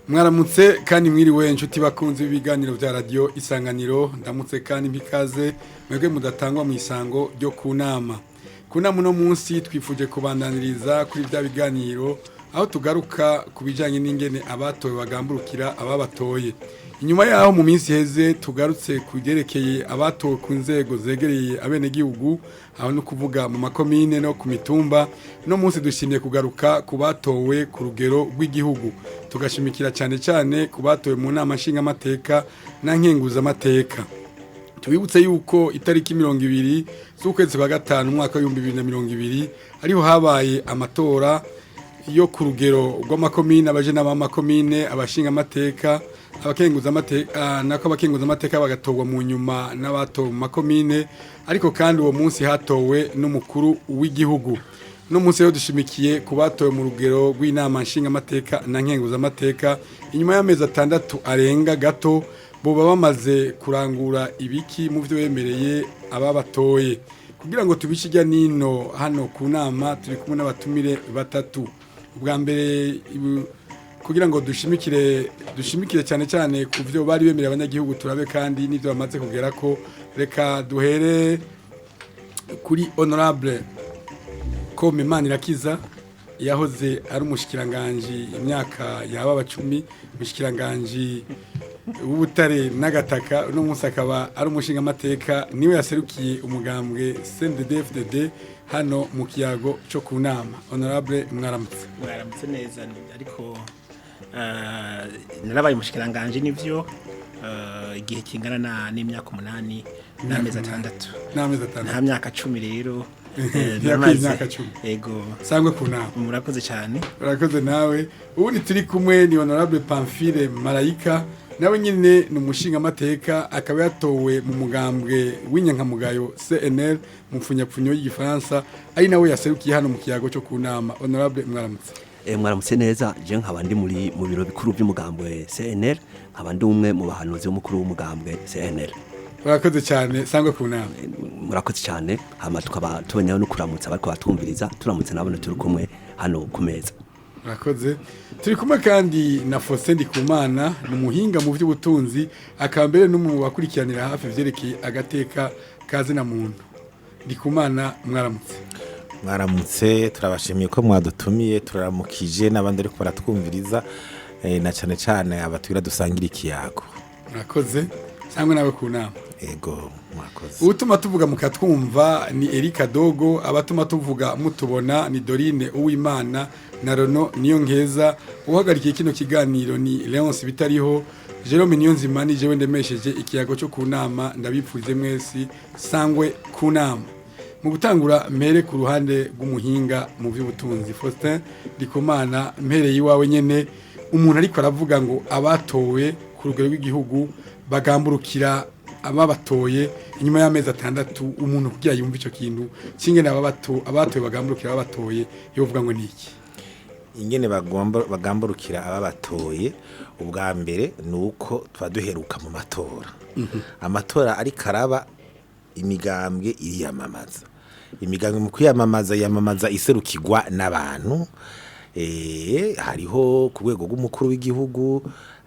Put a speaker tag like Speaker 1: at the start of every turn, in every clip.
Speaker 1: Mwaramutse kandi mwiriwe inshuti bakunze ibiganiro bya radio Isanganiro ndamutse kandi mpikaze mwebwe mudatangwa mu isango ryo kunama. Kunama no munsi twifuje kubandaniriza kuri bya biganiro aho tugaruka kubijanye n'ingene abatowe bagamburukira ababatoye. Inyuma yaho mu minsi heze tugarutse kugerekeye abatowe ku nzego zegereye abene gihugu aho no kuvuga mu makomine no ku mitumba no munsi dushimye kugaruka kubatowe ku rugero rw'igihugu tugashimikira cyane kubatowe mu nama nshinga amateka na nkenguza amateka. Tubibutse yuko itariki 20 z'ukwezi kwa gatanu mwaka wa 2020 ariho habaye amatora yo ku rugero rw'amakomine abaje n'amakomine abashinga amateka abakenguza amateka nako abakenguza amateka bagatorwa mu nyuma n'abatowe mu makomine ariko kandi uwo munsi hatowe n'umukuru w'igihugu no munsi yo dushimikiye kubatowe mu rugero rw'inama nshinga amateka na nkenguza amateka inyuma y'amezi 6 arenga gato boba bamaze kurangura ibiki mu byo yemereye ababatoye kugira ngo tubishijya nino hano ku nama turi kumwe n'abatumire batatu ubwa mbere kugira ngo dushimikire cyane ku byo bari bemereye abanyagihugu turabe kandi n'ibyo bamaze kugera ko reka duhere kuri honorable Kome Manirakiza yahoze ari umushikiranganje imyaka yaba 10 umushikiranganje w'ubutare n'agataka no munsi akaba ari umushinga amateka niwe yaserukiye umugambwe CNDD-FDD hano mu kiyago cyo kunama. Honorable
Speaker 2: mwaramutse neza ariko narabaye umushikiranganje nivyo igihe kingana n'imyaka 8 n'amezi 6 nta myaka 10 rero
Speaker 1: ego sangwe kunama.
Speaker 2: Murakoze cyane.
Speaker 1: Urakoze nawe ubundi turi kumwe ni Honorable Pamphile Marayika nawe nyine ni umushinga amateka akaba yatowe mu mugambwe w'inyankamugayo CNL mu mfunyapfunyo y'igifaransa ari nawe yaserukiye hano mu kiyago cyo kunama. Honorable mwaramutse.
Speaker 3: Mwaramutse neza je nkaba ndi mu biro bikuru by'umugambwe CNL nkaba ndi umwe mu bahanuzi b'umukuru w'umugambwe CNL.
Speaker 1: Urakoze cyane sangwe kunama.
Speaker 3: Murakoze cyane hama tukaba tuboneyeho no kuramutsa bariko batumviriza turamutse nabone turi kumwe hano ku meza.
Speaker 1: Urakoze turi kumwe kandi na Faustin Ndikumana ni umuhinga mu by'ubutunzi akambere no mu bakurikiranira hafi vyerekeye agateka kazi na muntu. Ndikumana mwaramutse.
Speaker 4: Mwaramutse turabashimiye ko mwadutumiye turaramukije n'abandi ariko baratwumviriza na cyane abatwira dusangira ikiyago.
Speaker 1: Urakoze sangwe nawe kunama.
Speaker 4: Ego mwakoze.
Speaker 1: Utuma tuvuga mukatwumva ni Erika Dogo abatuma tuvuga mutubona ni Dorine Uwimana na Rono Niyonkeza uhagarikiye kino kiganiro ni Leonce Bitariho Jerome Niyonzima ni jewe ndemesheje ikiyago cyo kunama ndabipfuze mwese sangwe kunama. Mu gutangura mpere ku ruhande rw'umuhinga mu by'ubutunzi Faustin Ndikumana mpere yiwawe nyene umuntu ariko aravuga ngo abatowe ku rugero rw'igihugu bagamburukira ababatoye inyuma y'amezi 6 umuntu kugira yumva ico kintu kingene abatoye bagamburukira ababatoye yovuga ngo niki
Speaker 4: ingene bagamburukira ababatoye ubwa mbere nuko twaduheruka mu matora amatora ari karaba imigambwe iriyamamaza imigambwe mu kwiyamamaza yamamaza iserukirwa n'abantu hariho ku rwego rw'umukuru w'igihugu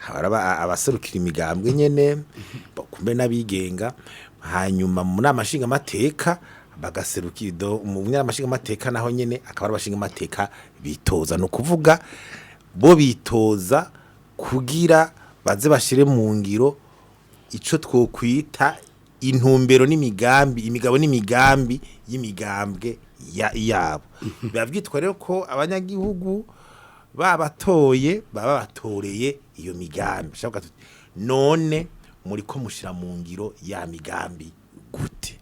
Speaker 4: abaserukira imigambwe nyene kumbe n'abigenga hanyuma mu nama nshinga amateka bagaserukira mu nama nshinga amateka naho nyene akaba ari abashinga amateka bitoza no kuvuga bo bitoza kugira baze bashire mu ngiro ico twokwita intumbero n'imigambi imigabo n'imigambi y'imigambwe yabo bavyitwa rero ko abanyagihugu babatoye baba batoreye iyo migambi shaka none muri ko mushira mu ngiro ya migambi gute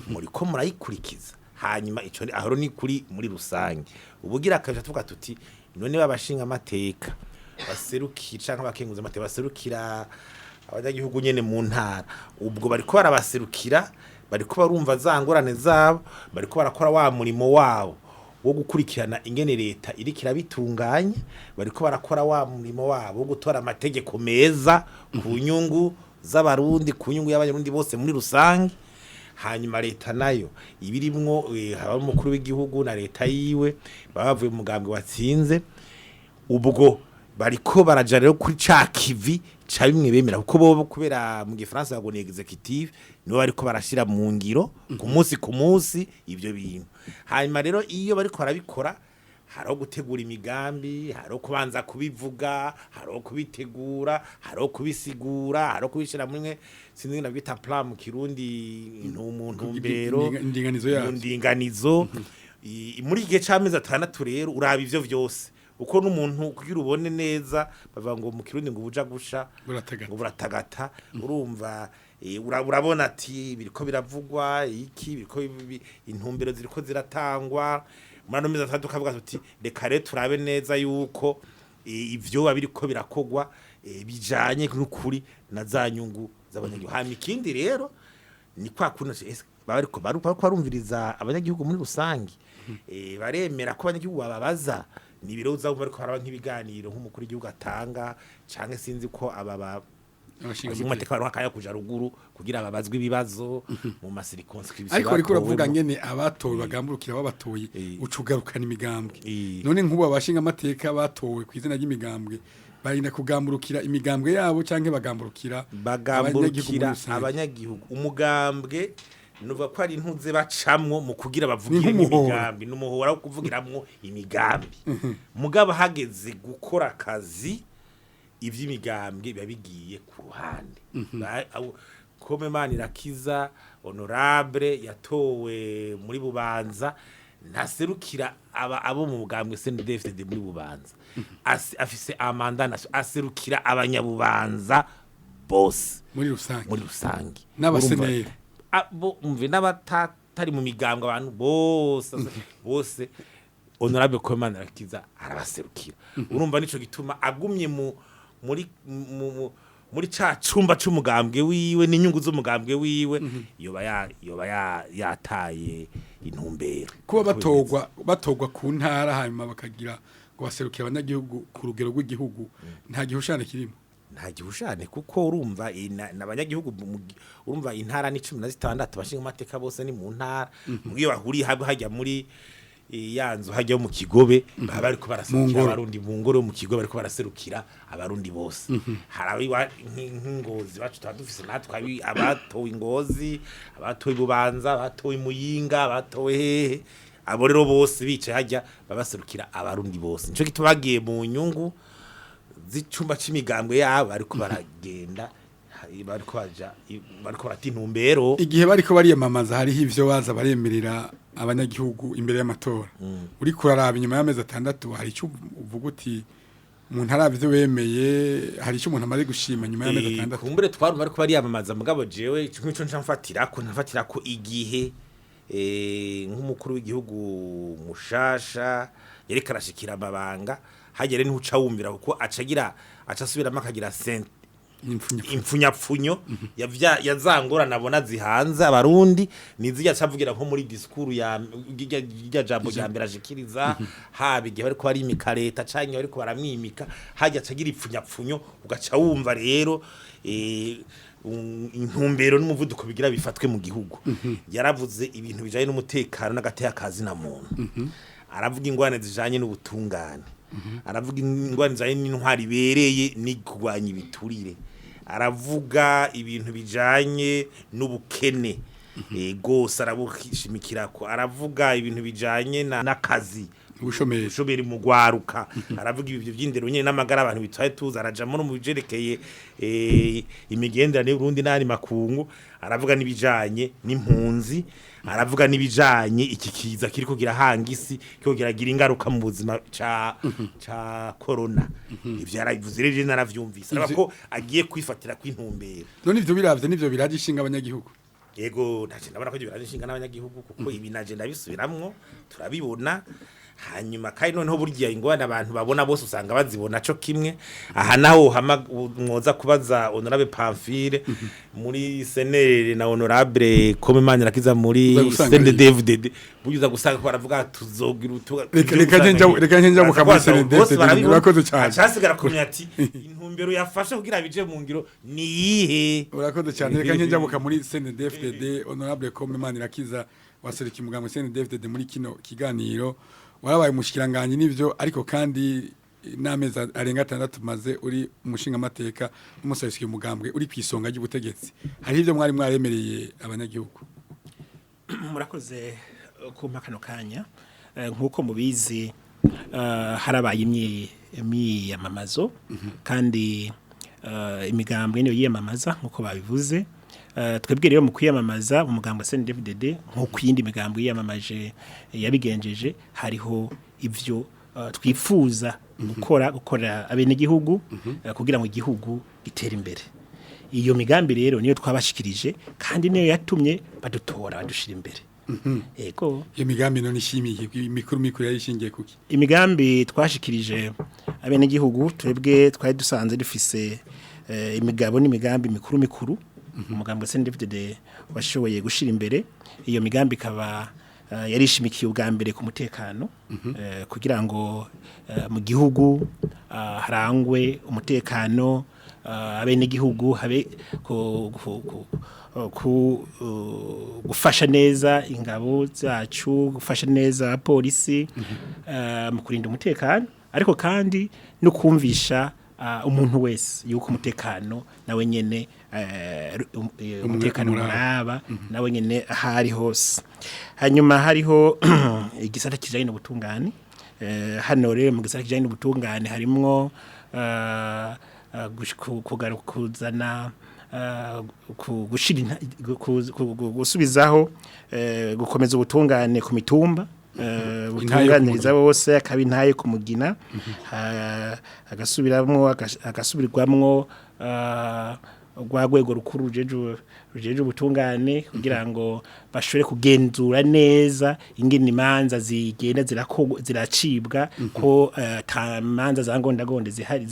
Speaker 4: muri ko murayikurikiza hanyuma ico ahoro ni kuri muri rusange ubugira akaje tuvuga tuti none babashinga amateka baserukira canke abakenguza amateka baserukira abanyagihugu nyene mu ntara ubwo bariko barabaserukira bariko barumva zangorane zabo bariko barakora wa murimo wabo wo gukurikirana ingene leta irikira bitunganye bariko barakora wa murimo wabo wo gutora amategeko meza ku nyungu z'abarundi ku nyungu y'abarundi bose muri rusange hanyuma leta nayo ibirimwo haba umukuru w'igihugu na leta yiwe babavuye mu mugambwe watsinze ubwo bariko baraja rero kuri ca kivi ca bimwe bemera kuko bo kubera mu gifaransa ngo ni executive nibo bariko barashira mu ngiro ku munsi ivyo bintu hanyuma rero iyo bariko barabikora hariho gutegura imigambi hariho kubanza kubivuga hariho kubitegura hariho kubisigura hariho kubishira muri sinzi na bita plan mu kirundi ntumbero indinganizo muri gihe c'amezi 6 rero uraba ivyo vyose uko n'umuntu kugira ubone neza bavuga ngo mu kirundi ngo buja gusha ngo buratagata urumva urabona ati biriko biravugwa iki biriko intumbero ziriko ziratangwa murano meza atatu kavuga tuti reka rero turabe neza yuko ivyo babiriko birakogwa bijanye n'ukuri na za nyungu z'abanyagihugu hama ikindi rero ni kwa kuno bariko barumviriza abanyagihugu muri rusangi baremera ko abanyagihugu bababaza ni biro uzabumva ariko haraba nk'ibiganiro nk'umukuru w'igihugu atanga canke sinzi ko ababa abashingamateka baronka akanya kuja ruguru kugira babazwe ibibazo mu masirikonsikripsiyo
Speaker 1: ariko uravuga ngene abatowe bagamburukira babatoye ucugarukana imigambwe none nk'ubu abashingamateka batowe ku izina ry'imigambwe barinda kugamburukira imigambwe yabo canke bagamburukira
Speaker 4: abanyagihugu umugambwe nuva ko ari intuze bacamwo mu kugira bavugire imigambi numuhora wo kuvugiramwo imigambi mugabo hageze gukora akazi ivy'imigambwe babigiye ku ruhande comme Manirakiza honorable yatowe muri Bubanza ntaserukira abo mu mugambwe CNDD-FDD muri Bubanza afise amandana aserukira abanyabubanza bose
Speaker 1: muri rusangi
Speaker 4: n'abaseneri abo umve n'abatatari mu migambwe abantu bose honorable comme Manirakiza arabaserukira urumva nico gituma agumye muri ca cumba c'umugambwe wiwe n'inyungu z'umugambwe wiwe yoba yataye intumbero
Speaker 1: kuba batogwa ku ntara hanyuma bakagira ngo baserukire abanyagihugu ku rugero rw'igihugu nta gihushane kirimo
Speaker 4: nta gihushane kuko urumva n'abanyagihugu urumva intara ni 16 bashinga amateka bose ni mu ntara mugiye bahuri hajya muri yanzu hajya mu kigobe baba bariko baraserukira abarundi mu ngoro mu kigobe bariko baraserukira abarundi bose harabi nk'ingozi bacu twadufise natwe abatowe ingozi abatowe Bubanza abatowe Muyinga abatowe hehe abo rero bose bice hajya babaserukira abarundi bose nico gitubagiye mu nyungu z'icumba c'imigambwe yabo ariko baragenda bariko baratintumbero
Speaker 1: igihe bariko bariyamamaza hariho ivyo baza baremerera abanyagihugu imbere y'amatora uri kuraraba inyuma y'amezi 6 hari icyo uvuga uti umuntu aravye wemeye hari icyo umuntu amaze gushima nyuma y'amezi 6
Speaker 4: kumbure twarumva ariko bariyamamaza mugabo jewe ico ncafatira ko igihe nk'umukuru w'igihugu mushasha yereka arashikira amabanga hagere ntuca wumvira kuko acasubiramo akagira impfunyapfunyo yazangora nabona zihanze abarundi nizijya cavugira nko muri diskuru ya jambo rya mbere ashikiriza haba igihe bariko bari imikareta canke bariko baramwimika hajya cagira impfunyapfunyo ugaca wumva rero intumbero n'umuvuduko bigira bifatwe mu gihugu yaravuze ibintu bijanye n'umutekano n'agateka kazi na muntu aravuga ingwane zijanye n'ubutungane aravuga ingwane zijanye n'intwari bereye n'igwanya ibiturire aravuga ibintu bijanye n'ubukene gose arabushimikirako aravuga ibintu bijanye n'akazi ubushomeri mu gwaruka aravuga ibyo by'indero nyine n'amagara abantu bitwaye tuza arajamo no mu bijerekeye imigenderanire y'Urundi n'ari makungu aravuga nibijanye n'impunzi aravuga nibijanye iki kiza kiriko girahangisi kiko giragira ingaruka mu buzima ca corona ivyo yarabivuze rero naravyumvise ariko agiye kwifatira kw'intumbero
Speaker 1: none ivyo biravye nivyo biraje ishinga abanyagihugu
Speaker 4: yego naje ndabona ko biraje ishinga n'abanyagihugu kuko ibi naje ndabisubiramwo turabibona hanyuma kandi noneho burya ingwana abantu babona bose usanga bazibona cyo kimwe aha naho mwoza kubaza honorable Pamphile muri senere na honorable comme Manirakiza muri CNDD-FDD bujuza gusanga ko baravuga tuzogira
Speaker 1: reka nje mu kamwe CNDD-FDD urakoze cyane
Speaker 4: acasigara community intumbero yafasha kugira bije mu ngiro ni yihe
Speaker 1: urakoze cyane reka nje mu muri CNDD-FDD honorable comme Manirakiza waseriki muganga CNDD-FDD muri kino kiganiro warabaye umushikiranganje nivyo ariko kandi n'amezi arenga 6 maze uri umushinga amateka umusayisiye umugambwe uri kwisonga ry'ubutegetsi hari ivyo mwari mwaremereye abanyagihugu.
Speaker 2: Murakoze kumpa kano kanya nkuko mubizi harabaye imyiyamamazo kandi imigambwe niyo yiyamamaza nkuko babivuze. Twebwe rero mu kwiyamamaza mu mugambwe CNDD-FDD nkuko yindi migambwe yiyamamaje yabigenjeje hariho ivyo twifuza gukora abenegihugu kugira ngo igihugu gitere imbere. Iyo migambi rero niyo twabashikirije kandi niyo yatumye badutora badushira imbere. Ego
Speaker 1: iyo migambi none ishimiye mikuru yayishingiye kuki?
Speaker 2: Imigambi twashikirije abenegihugu twebwe twari dusanze dufise imigabo n'imigambi mikuru umugambwe CNDD-FDD washoboye gushira imbere. Iyo migambi kaba yarishimikiye ubwa mbere ku mutekano kugira ngo mu gihugu harangwe umutekano abenegihugu habe gufasha neza ingabo zacu gufasha neza polisi mu kurinda umutekano ariko kandi no kumvisha umuntu wese yuko umutekano nawe nyene umutekano muraba nawe nyene ahari hose. Hanyuma hariho igisata kijanye n'ubutungane hano rero mu gisata kijanye n'ubutungane harimwo kuzana gusubizaho gukomeza ubutungane ku mitumba butunganiriza bose akabintaye ku mugina agasubirwamwo rwagwego rukuru rujeje ubutungane kugira ngo bashobore kugenzura neza ingene imanza zigenda ziracibwa ko tamanza zangondagonde zihari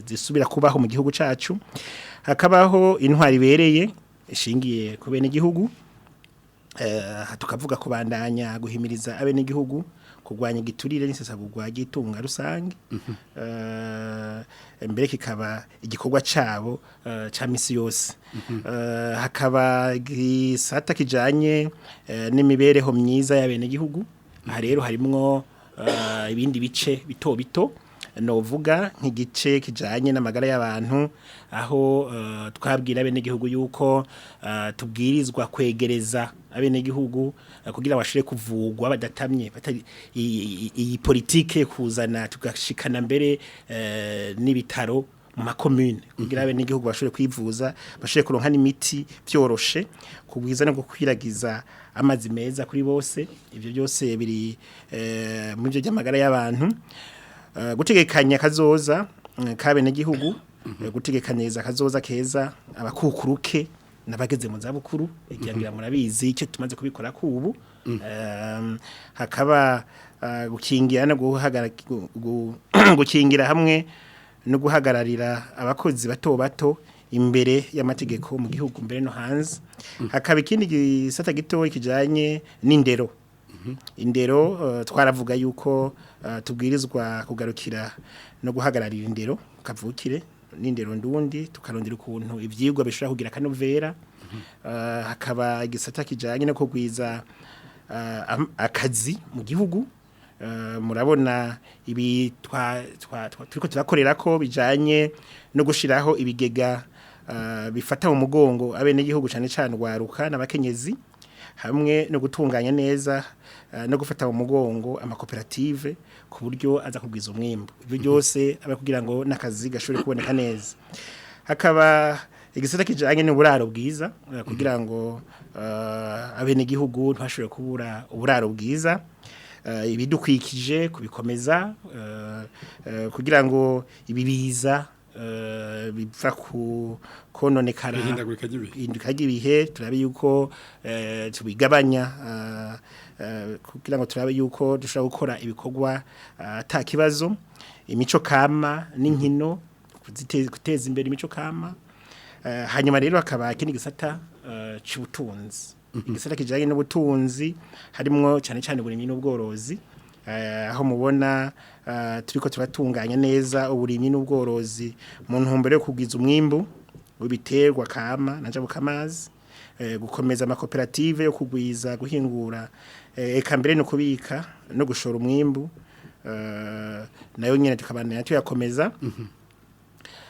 Speaker 2: zisubira kubaho mu gihugu cacu. Hakabaho intwari bereye ishingiye ku bene gihugu tukavuga kubandanya guhimiriza abene gihugu kugwanya igiturire n'isesagurwa gitunga rusange mbere kikaba igikorwa cabo ca misi yose. Hakaba gisata kijanye n'imibereho myiza y'abene gihugu. Aha rero harimwo ibindi bice bito bito novuga nk'igice kijanye n'amagara y'abantu aho twabwira abene gihugu yuko tubwirizwa kwegereza abene gihugu kugira bashire kuvugwa badatamye iyi politike kuzana tugashikana mbere n'ibitaro mu makomune kugira abene gihugu bashobore kwivuza bashobore kuronka n'imiti byoroshe kugwiza no gukwiragiza amazi meza kuri bose. Ivyo byose biri muri byo by'amagara y'abantu. Gutegekanya kazoza kabene gihugu gutegekanyeza kazoza keza abakukuruke nabageze mu zabukuru igirangira murabizi icyo tumaze kubikora kubu. Hakaba gukingira no gukingira hamwe no guhagararira abakozi bato bato imbere y'amategeko mu gihugu mbere no hanze. Hakaba ikindi gisata gito kijanye n'indero. Indero twaravuga yuko tubwirizwa kugarukira no guhagararira indero kavukire n'indero ndundi tukarondera ukuntu ivyigwa bishobora kugira kanovera. Hakaba igisata kijanye no kugwiza akazi mu gihugu. Murabona ibi turiko turakorera ko bijanye no gushiraho ibigega bifata mu mugongo abene gihugu cyane cyane rwaruka n'abakenyezi hamwe no gutunganya neza no gufata mu mugongo amakoperative ku buryo aza kugwiza umwimbo. Ibyo byose aba kugira ngo nakazi gashobore kuboneka neza. Hakaba igisata kijanye n'uburaro bwiza kugira ngo abene gihugu ntashobore kubura uburaro bwiza. Ibidukwikije kubikomeza kugira ngo ibibiza biva ku kononekara hinduka gibihe turabe yuko tubigabanya kugira ngo turabe yuko dushobora gukora ibikorwa ata kibazo. Imico kama n'inkino guteza imbere imico kama. Hanyuma rero akaba ikindi gisata cy'ubutunzi. Igisata kijanye n'ubutunzi harimwo cyane cyane uburimyi n'ubworozi aho mubona turiko turatunganya neza uburimyi n'ubworozi mu ntumbero yo kugwiza umwimbu w'ibiterwa kama na njabukamazi gukomeza amakoperative yo kugwiza guhingura eka mbere no kubika no gushora umwimbu nayo nyene tukabandanya tuyakomeza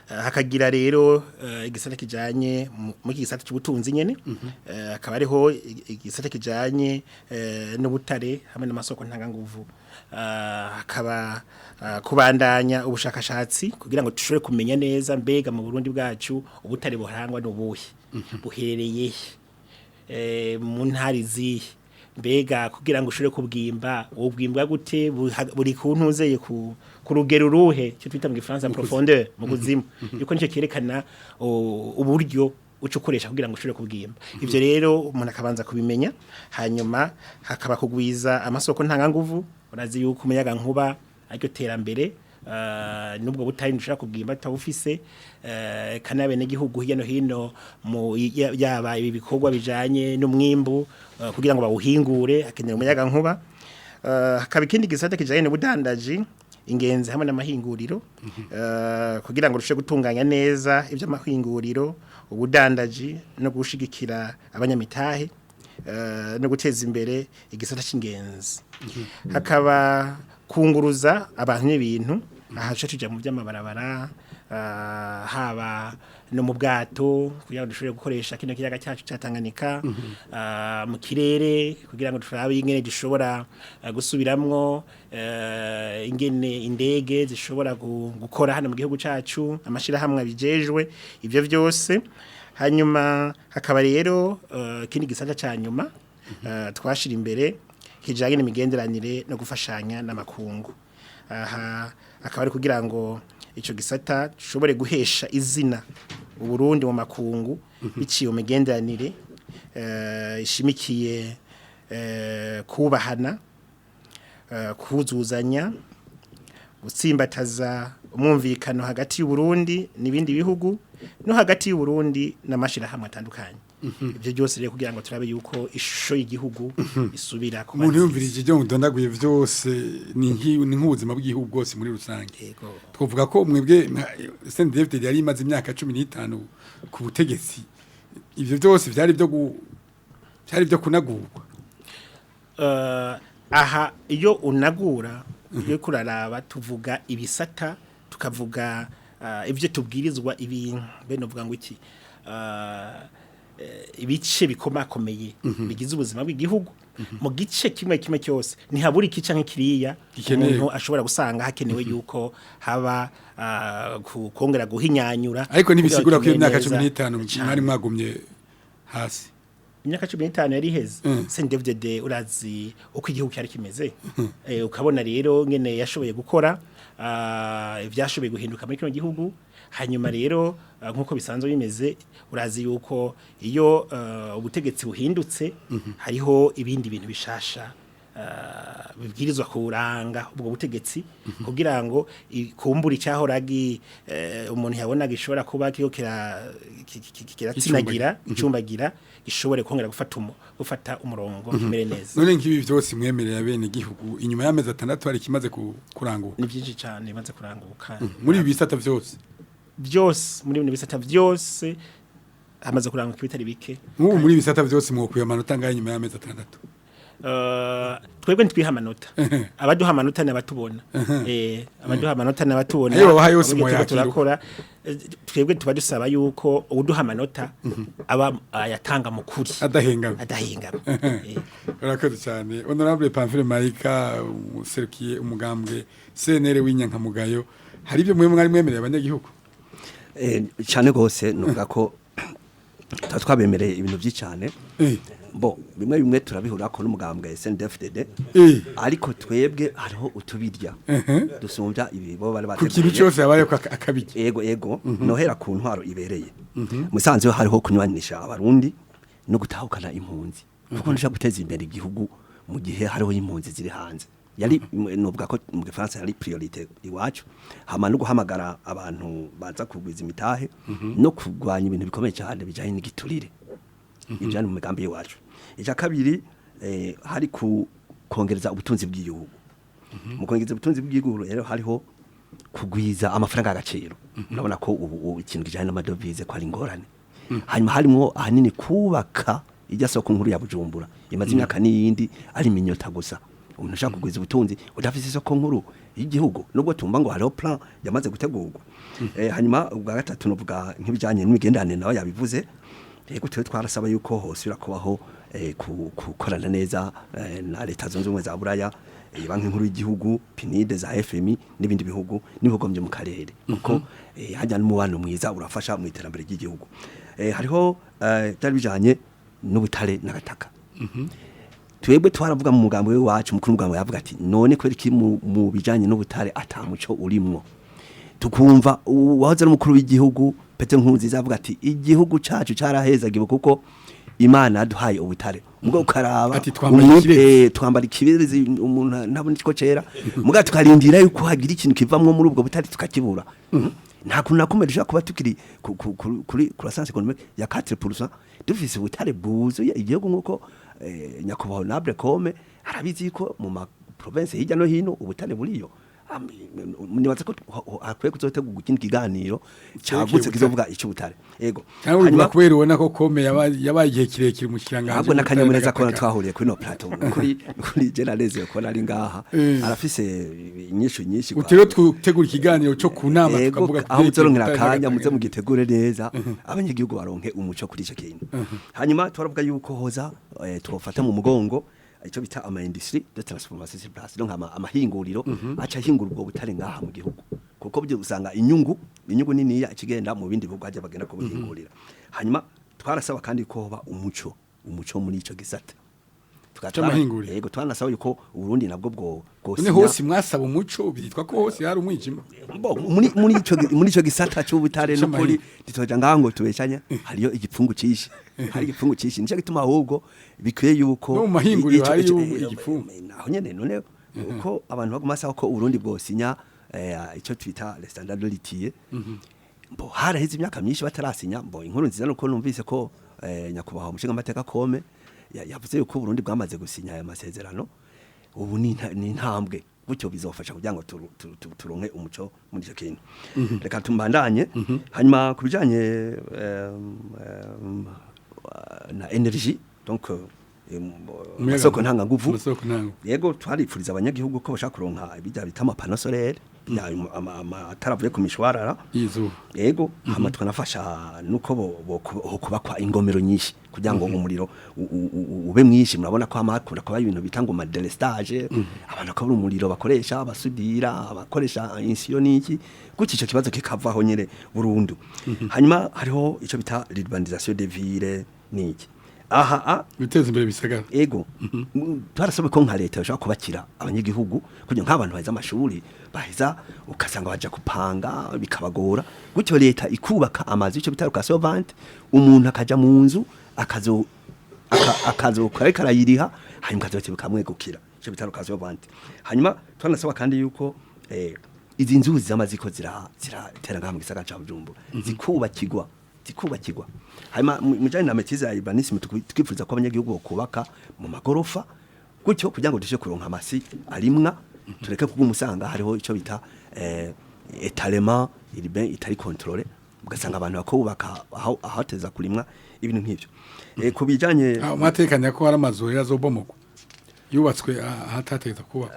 Speaker 2: hakagira rero igisata kijanye mu gisata cy'ubutunzi nyene akaba ariho igisata kijanye n'ubutare hamwe n'amasoko ntanganguvu hakaba kubandanya ubushakashatsi kugira ngo dushobore kumenya neza mbega mu Burundi bwacu ubutare buharangwa n'ubuhe buherereye mu ntari zihe mbega kugira ngo ushobore kubwimba ubwimbwa gute buri kuntuzeye ku rugero ruhe cyo twita mu gifaransa profondeur mu kuzimu yuko nicyo kerekana uburyo ucukoresha kugira ngo ushobore kubwimba ivyo rero umuntu akabanza kubimenya hanyuma hakaba kugwiza amasoko ntanganguvu urazi yuko umuyaga nkuba aryo terambere nubwo butari ndushaka kubwimba tawufise kana bene gihugu hirya no hino mu yaba ibi bikorwa bijanye n'umwimbu kugira ngo bawuhingure akenera umuyaga nkuba hakaba ikindi gisata kijanye n'ubudandaji ingenzi hamwe n'amahinguriro kugira ngo rushe gutunganya neza ivyo amahinguriro ubudandaji no gushigikira abanyamitahe no guteza imbere igisata c'ingenzi hakaba kunguruza abantu n'ibintu ahasha tuja mu by'amabarabara haba no mu bwato kugira ngo dushobore gukoresha kino kiyaga cyacu cyatanganika mu kirere kugira ngo turabe ingene dushobora gusubiramwo ingene indege zishobora gukora hano mu gihugu cyacu amashira hamwe bijejwe ivyo byose hanyuma hakaba rero kindi gisata ca nyuma twashira imbere kijanye n'imigenderanire no gufashanya n'amakungu aha akaba ari kugira ngo ico gisata gishobore guhesha izina Uburundi mu makungu biciye mu migenderanire ishimikiye kubahana kuzuzanya gutsimbataza umwumvikano hagati y'u Burundi n'ibindi bihugu no hagati y'u Burundi n'amashira hamwe atandukanye ibyo byose rero kugira ngo turabe yuko ishusho y'igihugu isubira ku
Speaker 1: umuntu yumvirije ibyo mudondaguye byose ni nk'ubuzima bw'igihugu bwose muri rusange twavuga ko mwebwe Saint David yari imaze imyaka 15 ku butegetsi ibyo byose byari byo kunagurwa
Speaker 2: aha iyo unagura iyo kuraraba tuvuga ibisata tukavuga ibyo tubwirizwa ibi bene uvuga ngo iki ibice bikomakomeye bigize ubuzima bw'igihugu mu gice kimwe cyose ntihabura ikica nk'ikiriya umuntu ashobora gusanga hakenewe yuko haba kongera guhinyanyura
Speaker 1: ariko nibisigura ko imyaka 15 mwari mwagumye hasi
Speaker 2: imyaka 15 yari heze Saint David urazi uko igihugu cyari kimeze ukabona rero ngene yashoboye gukora ivyashoboye guhinduka muri kino gihugu hanyuma rero nkuko bisanzwe bimeze urazi yuko iyo ubutegetsi buhindutse hariho ibindi bintu bishasha bibwirizwa kuranga ubwo butegetsi kugira ngo kumbura icyahoragi umuntu yabona gishobora kuba kiratsinagira icumbagira gishobore kongera gufata umurongo kimere neza
Speaker 1: none nkibi byose mwemerera bene gihugu inyuma y'amezi 6 hari kimaze kuranguka
Speaker 2: ni byinshi cyane bimaze kuranguka
Speaker 1: muri ibi bisata byose
Speaker 2: muri bisata byose hamaze kuranguka ibitari bike
Speaker 1: nk'ubu muri bisata byose mwokuye amanota ngaye nyuma y'amezi 6
Speaker 2: twebwe ntitwiha amanota abaduha amanota n'abatubona abaduha amanota n'abatubona
Speaker 1: ayo baha yose moya
Speaker 2: turakora twebwe tuba dusaba yuko uduha amanota aba ayatanga mu kuri adahenga
Speaker 1: urakoze cyane honorable Pamphile Marika userukiye umugambwe CNL w'inyankamugayo hari ibyo mwari mwemereye abanyagihugu
Speaker 3: cyane gose nuvuga ko twabemereye ibintu by'icane bo bimwe turabihura ko n'umugambwe SNDFDD ariko twebwe hariho utubirya dusumbya ibi bo bari
Speaker 1: bateguye ku kintu cyose yabaye ko akabirya
Speaker 3: yego nohera ku ntwaro ibereye musanze hariho kunywanisha abarundi no gutahukana impunzi kuko ndashaka guteza imbere igihugu mu gihe hariho impunzi ziri hanze yari nuvuga ko mu Gifaransa yari priorité iwacu hama no guhamagara abantu baza kugwiza imitahe no kugwanya ibintu bikomeye cyane bijanye n'igiturire ibijanye mu migambi yacu ija kabiri hari kongereza ubutunzi bw'igihugu mu kongereza ubutunzi bw'igihugu rero hariho kugwiza amafaranga y'agaciro urabona ko ubu ikintu kijanye n'amadovize ko ari ingorane hanyuma harimo ahanini kubaka ijya soko nkuru ya Bujumbura imaze imyaka n'iyindi ari minyota gusa umuntu ushaka kugwiza ubutunzi udafise isoko nkuru y'igihugu nubwo tumba ngo hariho plan yamaze gutegurwa hanyuma ubwa gatatu novuga nk'ibijanye n'imigendanire nawe yabivuze yego twe twarasaba yuko hose birakubaho kukorana neza na leta zunze ubumwe za Buraya banki nkuru y'igihugu PNID za FMI n'ibindi bihugu nibogombye mu karere kuko hajya n'umubano mwiza urafasha mu iterambere ry'igihugu hariho byari bijanye n'ubutare n'agataka twebwe twaravuga mu mugambo we wacu mukuru mugambo yavuga ati none kweri ki mu bijanye n'ubutare atamuco urimwo tukumva wahoze n'umukuru w'igihugu Pete Nkurunziza avuga ati igihugu cacu carahezagiwe kuko Imana yaduhaye ubutare ubwo ukaraba twambara ikibirezi umuntu ntabona iko cera muga tukarindira yuko hagira ikintu kivamwo muri ubwo butare tukakibura nta kuntu nakomeje kuba tukiri kuri croissance économique ya 4% dufise ubutare buzuye igihugu nkuko nyakubahwa Honorable Kome arabizi ko mu ma province hirya no hino ubutare buriyo nibaza ko akwiye kuzotegura ikindi kiganiro cyagutse kizovuga icyo butare yego
Speaker 1: hanyuma kubera ubona ko Kome yabaye igihe kirekire mu kiranganje
Speaker 3: ahubwo nakanyamuneza ko twahuriye kuri no plateau kuri generalize ko nari ngaha arafise nyinshi
Speaker 1: utero tutegura ikiganiro cyo kunama tukavuga
Speaker 3: aho uzoronkera kanya muze mu gitegure neza abanyagihugu baronke umuco kuri icyo kintu hanyuma twaravuga yuko hoza twofata mu mugongo icyo bita ama industrie de transformation sur place donc amahinguriro aca hingura ubwo butare ngaha mu gihugu kuko byo usanga inyungu nini ya ikigenda mu bindi bihugu haje bagenda ko buhingurira hanyuma twarasaba kandi ko hoba umuco muri ico gisata
Speaker 1: tugatwamahingurira
Speaker 3: yego twanasaba yuko Burundi nabwo bwo
Speaker 1: ne hose mwasaba umuco bitwa ko hose hari umwijima
Speaker 3: muri ico gisata cy'ubutare no kuri ditoja ngango tubeshanya hariyo igipfungu cishi hari igipfungu cishi nico gituma ahubwo bikwiye yuko
Speaker 1: no mahinguriro hari igipfungu
Speaker 3: naho nyene none uko abantu bagumasa ko Burundi bwosinya ico twita le standard de litier bo haraheze imyaka myinshi batarasinya bo inkuru nziza nuko numvise ko nyakubahwa umushinga amateka Kome yavuze yuko Burundi bwamaze gusinya aya masezerano ubu ni intambwe gutyo bizofasha kugira ngo turonke umuco muri icyo kintu reka tumbandanye hanyuma kubijanye na energy donc masoko ntanga nguvu yego twaripfuriza abanyagihugu ko bashaka kuronka ibijya bita amapano solaire ataravuye ku mishwarara yego hama twanafasha nuko kubakwa ingomero nyinshi kugira ngo umuriro ube mwinshi murabona ko amakura ko ibintu bitanga ma delestage abantu ko umuriro bakoresha abasudira abakoresha insiyo niki guki ico kibazo kikavaho nyere burundu hanyuma hariho ico bita l'urbanisation des villes niki
Speaker 1: biteza imbere bisagara
Speaker 3: ego twarasobe ko nka leta bashaka kubakira abanyagihugu kugira nk'abantu baza amashuri baheza ukasanga baje kupanga bikabagora gutyo leta ikubaka amazi ico bitaruka sovante umuntu akaja mu nzu akazo karayiriha hanyuma kazote bikamwegukira ico bitaruka sovante hanyuma twanasaba kandi yuko izi nzuzi z'amaziko ziratera ngaha mu gisagara ca Bujumbura zikubakirwa hanyuma mujanye na metiza ya urbanisme tukifuza ko abanyagihugu bakubaka mu magorofa gutyo kugira ngo dushe kuronka amasi arimwa tureke kugumusanga hariho ico bita étalement urbain itari contrôlé ugasanga abantu bakubaka aho hateza kurimwa ibintu nk'ivyo kubijanye
Speaker 1: amatekanya ko hari amazu yazobomoko yubatswe hatategeza kuba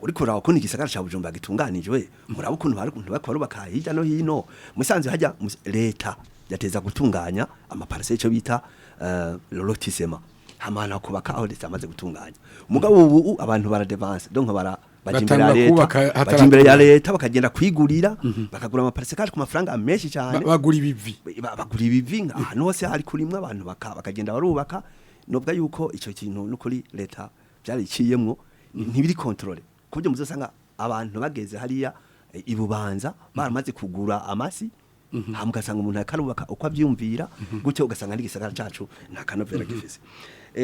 Speaker 3: uri kuraba ko igisagara ca Bujumbura gitunganijwe muraba ukuntu bakora hirya no hino musanze hajya leta yateza gutunganya amaparcelle cyo bita lotissement hamana kubaka aho leta amaze gutunganya mugabo ubu abantu baradevance donc bajimbere ya leta bakagenda kwigurira bakagura amaparcelle ku mafaranga menshi cyane
Speaker 1: bagura ibivi
Speaker 3: ahantu hose hari kurimwe abantu bakagenda barubaka nobwa yuko ico kintu n'ukuri leta byari ciyemwo ntibiri controle kubyo muzosanga abantu bageze hariya ibubanza baramaze kugura amasi hamugasanga umuntu akarubaka uko avyumvira gutyo ugasanga ari gisagara cacu nta kanovera gifise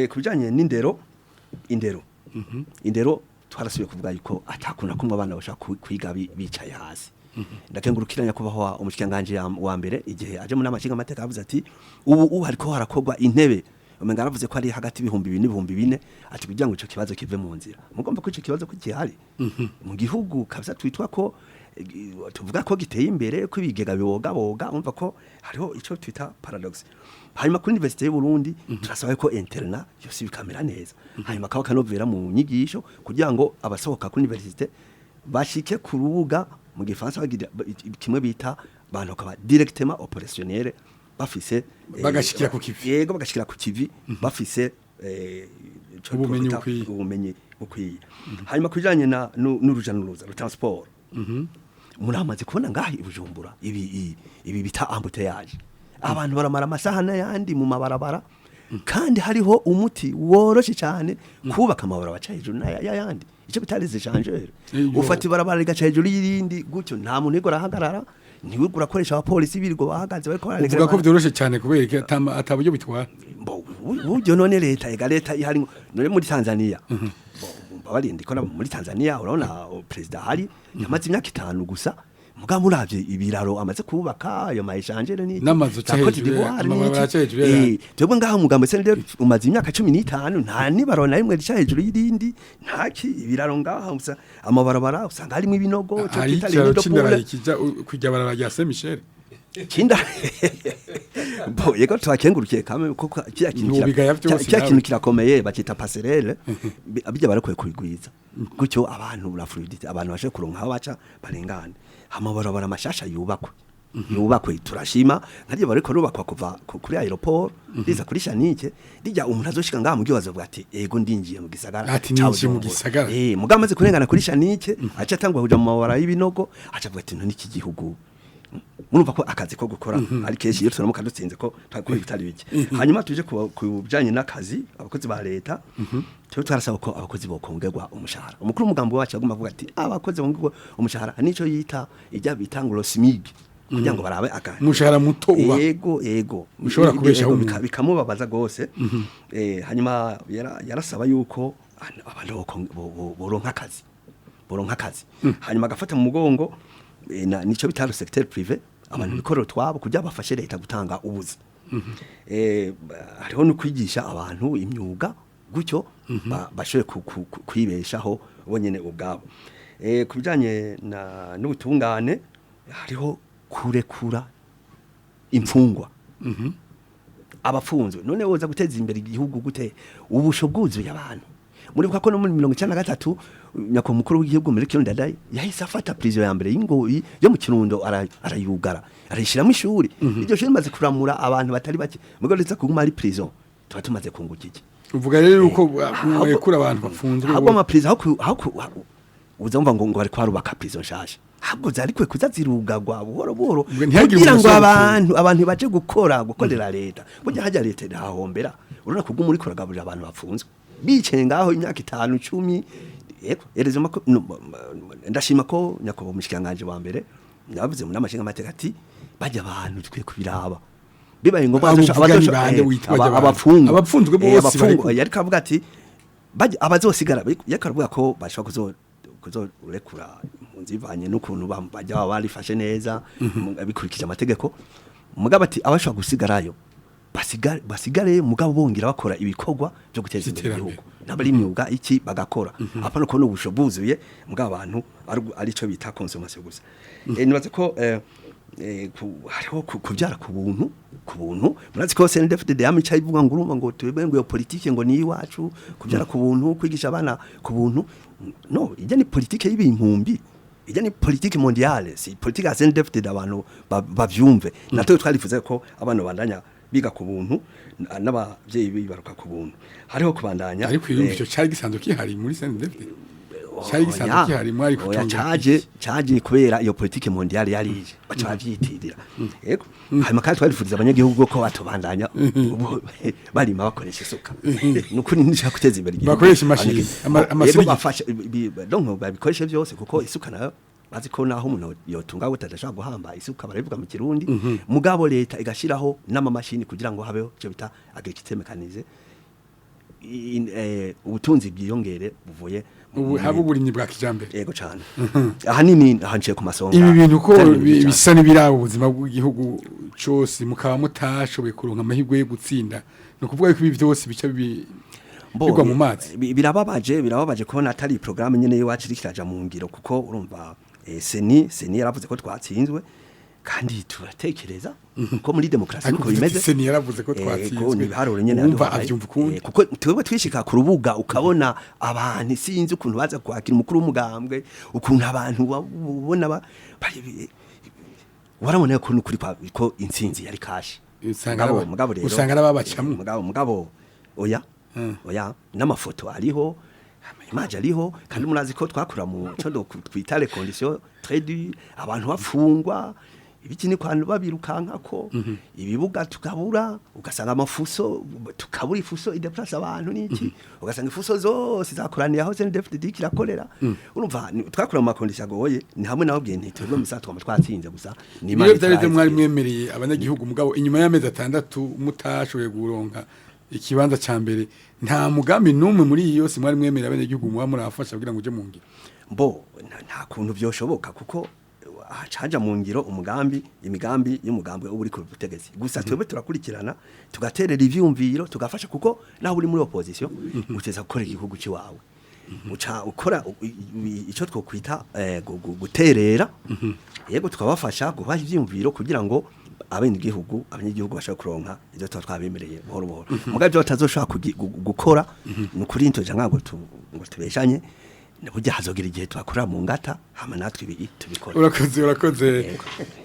Speaker 3: kubijanye n'indero indero twarasubiye kuvuga yuko atakuna kumwe abana bashaka kwiga bicaye hasi ndakengurukiranya kubaho umushikanganje wa mbere igihe aje mu namashinga amateka avuze ati ubu hariko harakogwa intebe umenga aravuze ko ari hagati ibihumbi 2 n'ibihumbi 4 ati kugira ngo ico kibazo kive mu nzira mugomba ko ico kibazo ko gihari mu gihugu kabisa twitwa ko tuvuga ko giteye imbere ko ibigega bibogaboga umva ko hariho ico twita paradox hanyuma kuri universite y'u Burundi turasaba ko interna yose bikamera neza hanyuma kawa kanovera mu nyigisho kugira ngo abasohoka kuri universite bashike ku rubuga mu gifaransa bagira kimwe bita bantu kaba directement opérationnel bafise
Speaker 1: bagashikira ku kivi
Speaker 3: yego bagashikira ku kivi bafise
Speaker 1: ubumenyi
Speaker 3: bukwiye hanyuma kujanye na n'uruja n'uruza transport muramaze kubona ngahi Bujumbura ibi bita embouteillage abantu baramara amasaha n'ayandi mu mabarabara kandi hariho umuti woroshe cyane kubaka amabarabara baca hejuru n'ayandi icyo bitarize changeur ufata ibarabara rigaca hejuru y'irindi gutyo nta muntu yego rahagarara niwe urakoresha abapolisi birirwa bahagaze bariko
Speaker 1: bararegera uvuga ko byoroshe cyane kubera ataburyo bitwara
Speaker 3: buryo none leta ihari none muri Tanzania babarindi ko muri Tanzania urabona president hari yamaze imyaka 5 gusa muga muravye ibiraro amaze kubaka ayo maishangere ni
Speaker 1: namazu cyaje amabara cyaje
Speaker 3: twebwe ngaha mugambo se umaze imyaka 15 nta nibaro na rimwe rica hejuru y'irindi ntaki ibiraro ngaha gusa amabarabara usanga harimo ibinogo
Speaker 1: cyo kitari n'indopole kijya kujya barabara rya Saint Michel
Speaker 3: kinda bo yego twakengurukiye kame kuko kiya kintu kirakomeye bakita passerelle abijya barakwiye kubigwiza gutyo abantu urafluidite abantu bashe kuronka aho baca barengane amabarabara amashasha yubakwe turashima nkaje bariko rubakwa kuva kuri aeroport riza kuri Shanike rijya umuntu azoshika ngaha mu giwazo bwa ati ego ndinjiye mu gisagara
Speaker 1: ati ninjiye mu gisagara
Speaker 3: mugamaze kurengana kuri Shanike aca atangwa kuja mu mabara y'ibinogo aca avuga ati niki gihugu murumva ko akazi ko gukora ari keshi iyo turamuka dutsinze ko twakuri bitari bike hanyuma tuje kubujanye n'akazi abakozi ba leta cyo twarasaba ko abakozi bokongerwa umushahara umukuru w'umugambo wacu aguma avuga ati abakozi bongerwa umushahara nico yita ijya bitangulo smig kugira ngo barabe akazi
Speaker 1: umushahara muto uba
Speaker 3: yego
Speaker 1: mushobora kubeshaho
Speaker 3: bikamubabaza gose hanyuma yarasaba yuko abantu boronka akazi hanyuma agafata mu mugongo nico bitaro secteur privé abantu bikorero twabo kujya bafashe leta gutanga ubuzi hariho no kwigisha abantu imyuga gutyo bashoye kwibeshaho bonyene ubwabo kubijanye n'ubutungane hariho kurekura imfungwa abafunzwe none woza guteza imbere igihugu gute ubushoguzi y'abantu muri kwa ko no muri 1993 nyako mukuru w'igihugu muri Kirundo Ndadaye yahise afata prison ya mbere y'ingoyi yo mu Kirundo arayugara arishiramo ishuri iryo shuri maze kuramura abantu batari bake mugo ndetse kuguma ari prison tuba tumaze kungukiki
Speaker 1: uvuga rero uko mwekura abantu bafunzwe
Speaker 3: ahubwo ama prison uzumva ngo bari kwarubaka prison shasha ahubwo zari kwe kuzazirugagwa buhoro kugira ngo abantu baje gukorera leta burya hajya leta irahombera urona kuguma muri kuragaburira abantu bafunzwe bice ngaho imyaka 5 10 yego erezema ko ndashima ko nyakobo mushikanganje wa mbere navuze mu namashinga amateka ati bajya abantu twe kubiraba bibaye ngo
Speaker 1: abapfunzwe bose
Speaker 3: yari kavuga ati bajya abazosigara yakaravuga ko bashaka kuzorekura impunzi n'ukuntu bajya barifashe neza bikurikije amategeko mugabo ati abashaka gusigarayo basigare mugabo bongera bakora ibikorwa byo guteza imbere igihugu nabari imyuga iki bagakora apana ko n'ubusho buzuye mugabo abantu ari cyo bita consommation gusa nibaze ko hariho kubyara ku buntu murazi ko CNDD-FDD yamica ivuga ngo urumva ngo twebwe ngo politike ngo ni iwacu kubyara ku buntu kwigisha abana ku buntu no ijya ni politike y'ibintumbi ijya ni politike mondiale si politike ya CNDD-FDD abantu bavyumve natwe twarifuza ko abantu bandanya biga ku buntu n'abavyeyi bibaruka ku buntu hariho kubandanya
Speaker 1: ariko icyo cyari gisanzwe kihari muri CNDD-FDD cyari gisanzwe kihari mwari kutonga
Speaker 3: caje kubera iyo politike mondiale yarije baca bavyitirira yego hanyuma kandi twarifuza abanyagihugu ko batobandanya barima bakoresha isuka nukuri nishaka guteza imbere igihugu
Speaker 1: bakoresha imashini
Speaker 3: amasiri bafasha donc babikoresha byose kuko isuka nayo bazi ko naho umuntu yotunga gutadashaka guhamba isuka barabivuga mu Kirundi mugabo leta igashiraho n'amamashini kugira ngo habeho cyo bita agriculture mechanize ubutunzi bwiyongere buvuye
Speaker 1: haba uburimyi bwa kijambere
Speaker 3: yego cyane ahanini hanciye ku masonga
Speaker 1: ibi bintu ko bisa n'ibirabo ubuzima bw'igihugu cyose mukaba mutashoboye kuronka amahirwe yo gutsinda no kuvuga ko ibi byose bica bigwa mu mazi
Speaker 3: birababaje kubona atari programme nyene yiwacu rikiraja mu ngiro kuko urumva seni yaravuze ko twatsinzwe kandi turatekereza ko muri demokrasi
Speaker 1: ariko
Speaker 3: uko bimeze
Speaker 1: se yaravuze ko
Speaker 3: ko
Speaker 1: twatsinzwe
Speaker 3: nibiharuro nyene
Speaker 1: wumva
Speaker 3: yaduhaye.
Speaker 1: avyumva ukundi
Speaker 3: Kuko twebwe twishika ku rubuga ukabona abantu sinzi ukuntu baza kwakira umukuru w'umugambwe ukuntu abantu babona warabona ko nukuri ko intsinzi yari kashi mugabo rero
Speaker 1: usanga arababacamwe
Speaker 3: mugabo oya n'amafoto ariho image ariho kandi murazi ko twakura mu condo twita les conditions très dures abantu bafungwa ibiki ni kwantu babirukanka ko ibibuga tukabura ugasanga amafuso tukabura ifuso ideplace abantu niki ugasanga ifuso zose zakoraniye aho CNDD-FDD kirakorera urumva twakura mu makondisha agoye ni hamwe naho bwente twebwe misatwa twatsinze gusa
Speaker 1: ni imana itareze mwari mwemereye abanyagihugu mugabo inyuma y'amezi 6 mutashoboye guronka ikibanza ca mbere nta mugambi numwe muri iyo si mwari mwemereye abanyagihugu muba murafasha kugira ngo uje mu ngiro
Speaker 3: mbo nta kuntu byoshoboka kuko hacaja mu ngiro imigambi y'umugambwe uri ku butegetsi gusa twebwe turakurikirana tugaterera ivyumviro tugafasha kuko naho uri muri opposition uteza gukora igihugu ci wawe uca ukora ico twokwita guterera yego tukabafasha guha ivyumviro kugira ngo abanyagihugu bashaka kuronka ivyo twabemereye buhoro buhoro mugabo batazoshaka gukora nukuri ntoja nkago ngo tubeshanye burya hazogira igihe twakora mu ngata hama natwe tubikora
Speaker 1: urakoze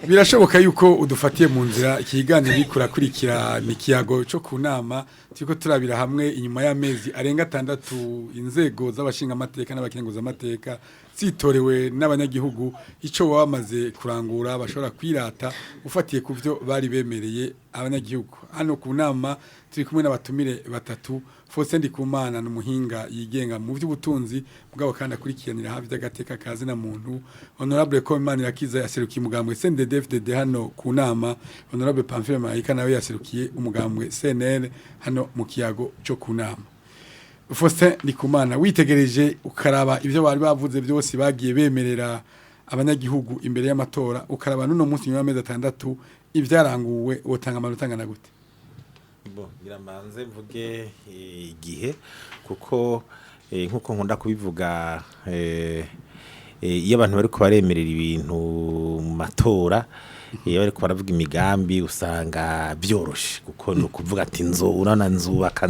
Speaker 1: birashoboka yuko udufatiye mu nzira ikiganiro bikurakurikira nikiyago cyo kunama tiko turabira hamwe inyuma y'amezi arenga 6 inzego z'abashinga amateka n'abakenguza amateka zitorewe n'abanyagihugu ico bamaze kurangura bashobora kwirata ufatiye ku byo bari bemereye abanyagihugu hano kunama turi kumwe n'abatumire batatu Faustin Ndikumana n'umuhinga yigenga mu by'ubutunzi mugabo kandi akurikiranira hafi by'agateka kazi na muntu honorable Komimana Yakiza yaserukiye umugambwe CNDD-FDD hano ku nama honorable Pamphile Marika nawe yaserukiye umugambwe CNL hano mu kiyago cyo ku nama Faustin Ndikumana witegereje ukaraba ivyo bari bavuze byose bagiye bemerera abanyagihugu imbere y'amatora ukaraba nuno munsi nyuma y'amezi 6 ivyaranguwe wotanga amanota ngana gute
Speaker 4: Ngiramanze mvuge igihe kuko nkuko nkunda kubivuga iyo abantu bari kubaremerera ibintu mu matora iyo bari baravuga imigambi usanga byoroshe kuko no kuvuga ati urana nzubaka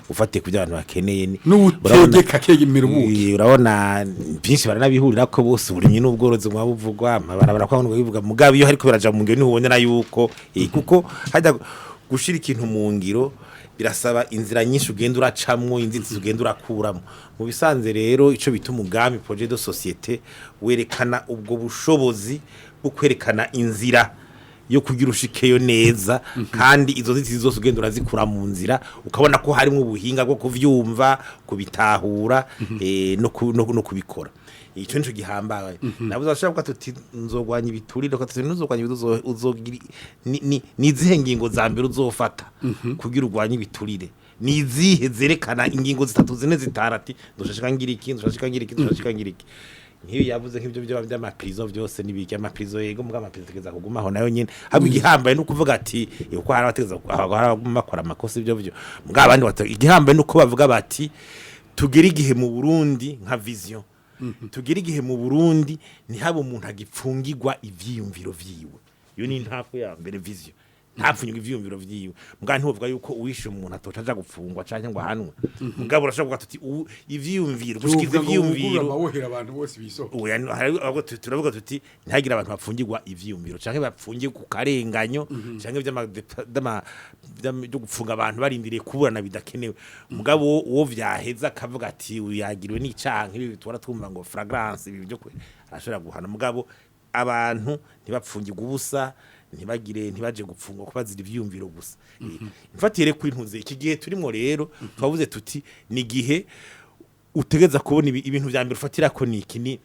Speaker 4: ufatiye ku byo abantu bakeneye
Speaker 1: n'utegeka kegimira ubuki
Speaker 4: urabona byinshi baranabihurira ko bose uburimye n'ubworozi mwabuvugwa amabarabara kwa ngo bivuga mugabe iyo hariko biraja mu ngiro niho ubonera yuko kuko hajya gushira ikintu mu ngiro birasaba inzira nyinshi ugenda uracamwo inzitizi ugenda urakuramo mu bisanze rero ico bita umugambi projet de société werekana ubwo bushobozi bwo kwerekana inzira yo kugira ushikeyo neza kandi izo nzitizi zose ugenda urazikura mu nzira ukabona ko harimo ubuhinga bwo kuvyumva kubitahura no kubikora ico nico gihambaye nabuze ashaka tuti nzogwanya ibiturire ko tuti nuzogwanya uzogira ni zihe ngingo za mbere uzofata kugira urwanya ibiturire ni zihe zerekana ingingo zitatu zine zitarati ndoshashika ngira iki nkiyo yavuze nk'ibyo by'amaprizo byose nibiki amaprizo yego muga amaprizo tegeza kugumaho nayo nyene haba igihambaye no kuvuga ati yuko hari abategeza bakora amakosa ibyo muga abandi igihambaye no ko bavuga bati tugera igihe mu Burundi nka vision tugera igihe mu Burundi ni haba umuntu agipfungirwa ivyiyumviro vyiwe yo ni ntako ya mbere vision ntapfunyirwa ivyiyumviro vyiwe muga ntuvuga yuko uwishe umuntu atotaja gupfungwa canke ngo ahanwe muga burashobora tuti ivyiyumviro gushikiza ivyiyumviro
Speaker 1: bawohera abantu bose bisoho
Speaker 4: turavuga tuti ntagira abantu bapfungirwa ivyiyumviro canke bapfungiye ku karenganyo canke byo gupfunga abantu barindiriye kuburana bidakenewe mugabo uwo vyaheza akavuga ati uyagiriwe n'icanke ibi bitwara twumva ngo fragrance ibi byo arashobora guhana mugabo abantu ntibapfungirwa ubusa ntibaje gupfungwa kubazira ivyumviro gusa mfatire kuri ntuze iki gihe turimo rero twavuze tuti ni gihe utegeza kubona ibintu vya mbere ufatira ko niki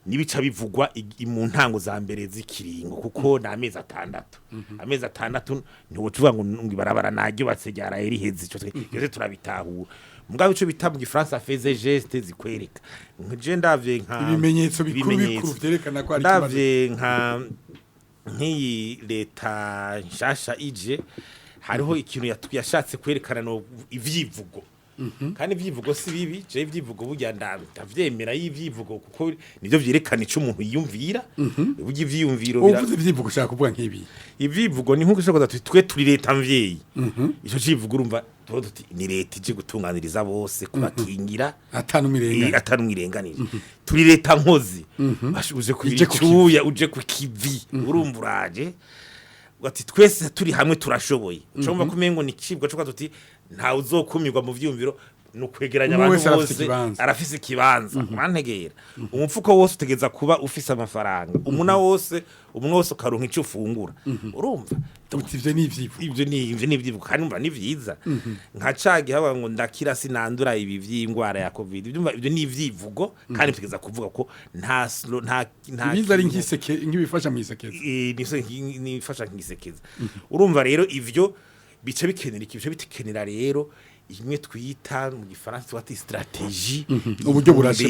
Speaker 4: nibica bivugwa mu ntango za mbere z'ikiringo kuko na amezi 6 amezi 6 niwo tuvuga ngo ibarabara naryo batsegyara eriheze cyo twese turabitahura mugabe ico bitabwa France afeze geste zikwereka nje ndavye nka
Speaker 1: ibimenyetso bikuru vyerekana ko ari
Speaker 4: ndavye nka nk'iyi leta nshasha ije hariho ikintu yashatse kwerekana no ivyivugo kandi ivyivugo si bibi je ivyivugo burya ndavyemera y'ivyivugo kuko nivyo vyerekana ico umuntu yiyumvira burya ivyiyumviro
Speaker 1: uvuze ivyivugo ushaka kuvuga nk'ibi
Speaker 4: ivyivugo ni nkuko ushaka twe turi leta mvyeyi ico civugo urumva tuti ni leta ije gutunganiriza bose kubakingira atanumirenganije turi leta nkozi uje kubicuya uje kukivi urumva uraje ati twese turi hamwe turashoboye cyangwa kumengo ni cibwa cyo tuti nta uzokumirwa mu vyumviro no kwegeranya abantu bose arafise ikibanza mantegera umupfuko wose utegeza kuba ufise amafaranga umuna wose ukaronka ico ufungura urumva ivyo ni ivyivugo kandi umva ni vyiza nka cagi haba ngo ndakira sinandura ibi vy'ingwara ya covid ivyo ni ivyivugo kandi tutegeza kuvuga ko nta
Speaker 1: biza ari nk'ibifasha mu isekeza
Speaker 4: ni ifasha nk'isekeza urumva rero ivyo bice bikenera ikibyo bitikenera rero imwe twita mu gifaransa twati strategie
Speaker 1: uburyo burashe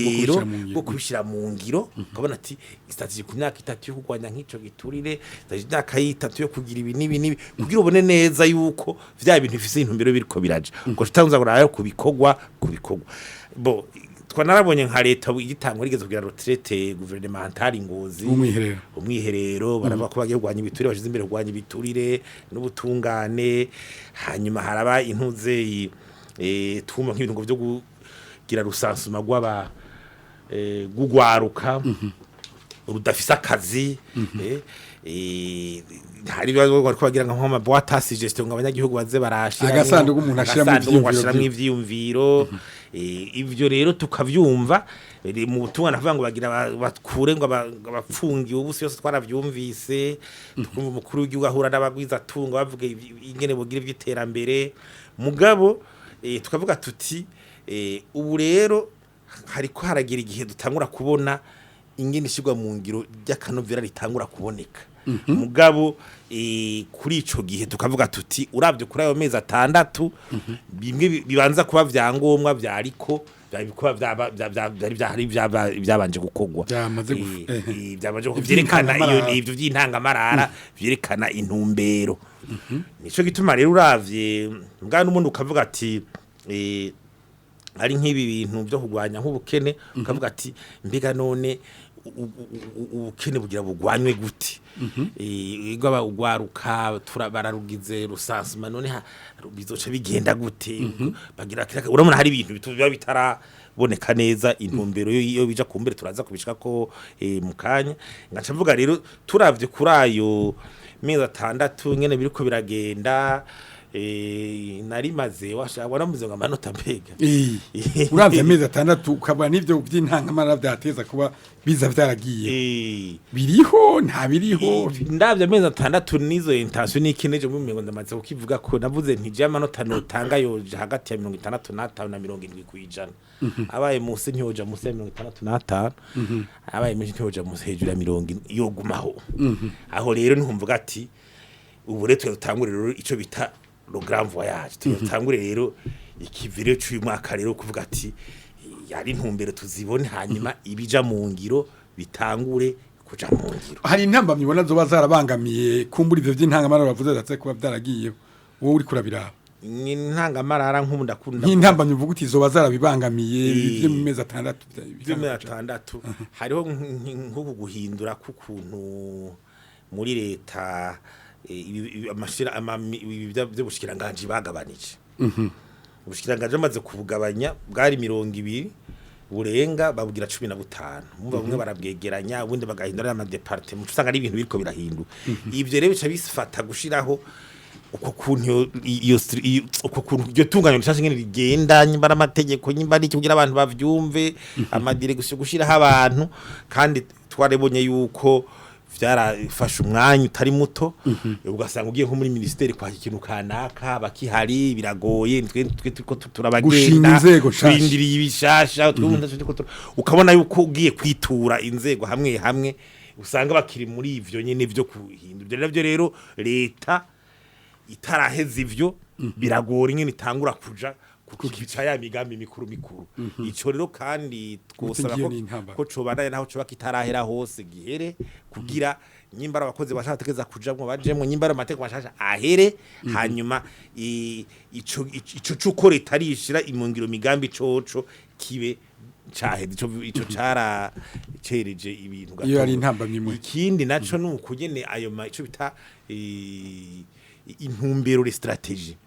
Speaker 4: bwo kubishira mu ngiro ukabona ati strategie ku myaka 3 yo kugwanya nk'ico giturire strategie 3 yo kugira ibi nibi kugira ubone neza yuko vya bintu bifise intumbero biriko biraje ngo tutanza gurayo kubikogwa bo twanarabonye nka leta igitangwa rigeze kugira retraite gouvernementale Ngozi umwiherero barava ko bagiye kugwanya ibiturire bashize imbere kugwanya ibiturire n'ubutungane hanyuma haraba intuze twuma nk'ibintu ngo byo kugira rusansuma gw'aba gugwaruka urudafisa akazi hari bibazo ko bagira nka nkoma boîte à suggestion ngo abanyagihugu baze barashira
Speaker 1: agasanduku umuntu ashira
Speaker 4: mu ivyumviro ivyo rero tukavyumva mu butumwa navuga ngo bagira bakure ngo abapfungiye ubusi yose twaravyumvise tukumva umukuru w'igihugu ahura n'abagwiza tunga bavuga ingene bogira ivy'iterambere mugabo tukavuga tuti ubu rero hariko haragira igihe dutangura kubona ingene ishigwa mu ngiro ry'akanovera ritangura kuboneka mugabo kuri ico gihe tukavuga tuti uravye kuri ayo mezi 6 bimwe bibanza kuba vyangombwa vyariko byabikuba byabanje gukogwa byamaze kuvyerekana iyo ivyo by'intangamarara vyerekana intumbero nico gituma rero uravye mbwa n'umuntu ukavuga ati ari nk'ibi bintu byo kugwanya nk'ubukene ukavuga ati mbega none ubukene bugira bugwanywe gute igwa ugwaruka turabararugize rusansuma none bizoca bigenda gute bagira urabona hari ibintu biba bitaraboneka neza intumbero yo bija kumbere turaza kubishika ko mu kanya ngaca mvuga rero turavye kuri ayo mezi 6 ngene biriko biragenda narimaze waramuze ngo amanota mbega
Speaker 1: uravye amezi 6 ukabona n'ivyo by'intangamara byateza kuba biza vyaragiye biriho nta biriho
Speaker 4: ndavye amezi 6 nizo intention n'ikineje mu mirongo ndamaze kukivuga ko navuze ntije amanota notanga yoje hagati ya 65 na 70 kwijana abaye musi ntiyoja musi ya 65 abaye menshi ntiyoja musi hejuru ya 70 yogumaho aho rero ntumvuga ati ubu rero tutangure rero ico bita le grand voyage tutangure rero ikivire cy'uyu mwaka rero kuvuga ati yari ntumbere tuzibone hanyuma ibija mu ngiro bitangure kuja mu ngiro
Speaker 1: hari intamba mibona zo bazarabangamiye kumbura ivyo by'intangamara bavuze datse kuba byaragiye wowe uri kurabira
Speaker 4: ni ntangamarara nk'umundakunda
Speaker 1: nk'intamba mivuga uti zo bazarabibangamiye bivye mu mezi 6
Speaker 4: hariho nk'ubu guhindura kukuntu muri leta amashira byo bushikiranganje bagabanije ubushikiranganje amaze kubugabanya bwari 200 burenga babugira 15 mumva bumwe barabwegeranya ubundi bagahindura ama departement usanga ari ibintu biriko birahindu ivyo rero bica bisfata gushiraho uko kuntu iyo tunganya bishashe ngene rigenda nyimba amategeko nyimba n'iki kugira abantu bavyumve amadiregusyo gushiraho abantu kandi twarebonye yuko vyarafasha umwanya utari muto ugasanga ugiye nko muri ministeri kwa ikintu kanaka bakihari biragoye twe turabagenda twindiriye ibishasha ukabona yuko ugiye kwitura inzego hamwe usanga bakiri muri ivyo nyene vyo kuhindura rero leta itaraheza ivyo biragora ingene itangura kuja kukica ya migambi mikuru ico rero kandi twosaba ko cobandanya naho coba kitarahera hose gihere kugira nyimbara abakozi bashaka kujamwo bajemwo nyimbara amateko bashaka ahere hanyuma ico cuko leta rishira imungiro migambi coco kibe caheze ico cara cereje ibintu gato
Speaker 1: iyo ari intambamye mu
Speaker 4: ikindi naco nuko nyene ayo ico bita intumbero le strategie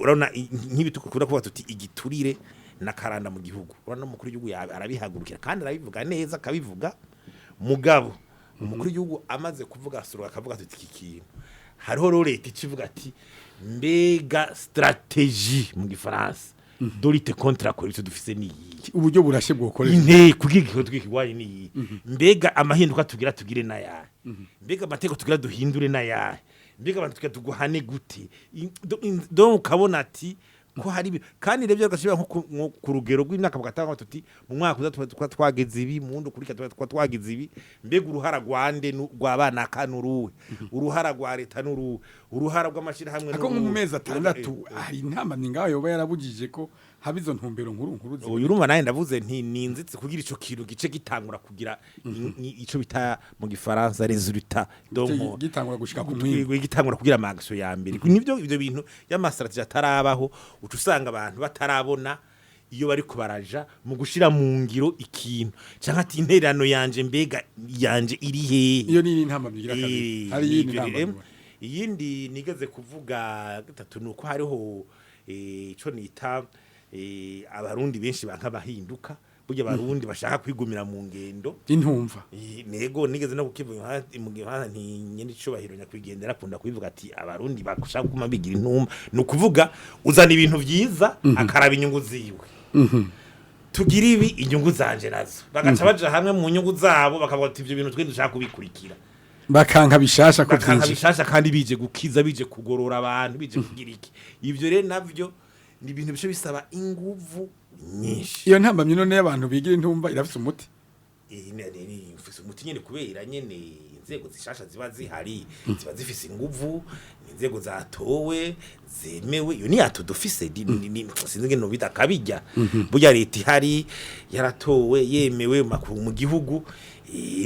Speaker 4: urabona nk'ibitukuda kuba tuti igiturire na karanda mu gihugu urabona umukuru w'igihugu arabihagurukira kandi arabivuga neza akabivuga mugabo umukuru w'igihugu amaze kuvuga sura akavuga tuti iki kintu hariho leta ikivuga ati mbega strategie mu gifaransa dorite kontra corruption dufise ni
Speaker 1: uburyo burashe bwokorera
Speaker 4: inte kugiko twikigwaye ni mbega amahinduka tugire na yahe mbega amateko tugira duhindure na yahe mbega abantu tuguhane gute donc ukabona ati ko hari kandi revyo gashibira nko ku rugero rw'imyaka bagatanga tuti mu mwaka uza twageze ibi mu wundi kurika twagize ibi mbega uruhara rwande rw'abana kanuruwe uruhara rwa leta nuruwe uruhara rw'amashira hamwe
Speaker 1: ako mu mezi atandatu hari intambamye ngaho yoba yarabujije ko habizo ntumbero nkuru
Speaker 4: uyu urumva naye ndavuze nti ninzitse kugira ico kintu gice gitangura kugira ico bita mu gifaransa resultat donc
Speaker 1: gitangura gushika ku mwimbo
Speaker 4: gitangura kugira amagasho ya mbere nivyo ivyo bintu y'amastrategie atarabaho uca usanga abantu batarabona iyo bari kubaraja mu gushira mu ngiro ikintu canka ati interano yanje mbega yanje iri hehe
Speaker 1: iyo ni intambamye gira kabiri hari yindi intambamye
Speaker 4: iyindi nigeze kuvuga gatatu nuko hariho ico nita abarundi benshi banka bahinduka burya abarundi bashaka kwigumira mu ngendo
Speaker 1: intumva
Speaker 4: nego nigeze no kukivuga mu gihe nti nyene icubahiro nyakwigendera akunda kubivuga ati abarundi bashaka kuma bigira intumva no kuvuga uzana ibintu vyiza akaraba inyungu ziwe tugira ibi inyungu zanje nazo bagaca baja hamwe mu nyungu zabo bakavuga ati ivyo bintu twe dushaka kubikurikira
Speaker 1: bakanka bishasha ko
Speaker 4: bishasha kandi bije gukiza bije kugorora abantu bije kugira iki ivyo rero navyo ni ibintu bisho bisaba inguvu nyinshi
Speaker 1: iyo ntambamye none y'abantu bigira intumva irafise umuti
Speaker 4: ni ufise umuti nyene kubera nyene inzego zishasha ziba zihari ziba zifise inguvu inzego zatowe zemewe iyo ni yato dufise sinzi ngene no bitakabijya burya leta ihari yaratowe yemewe mu gihugu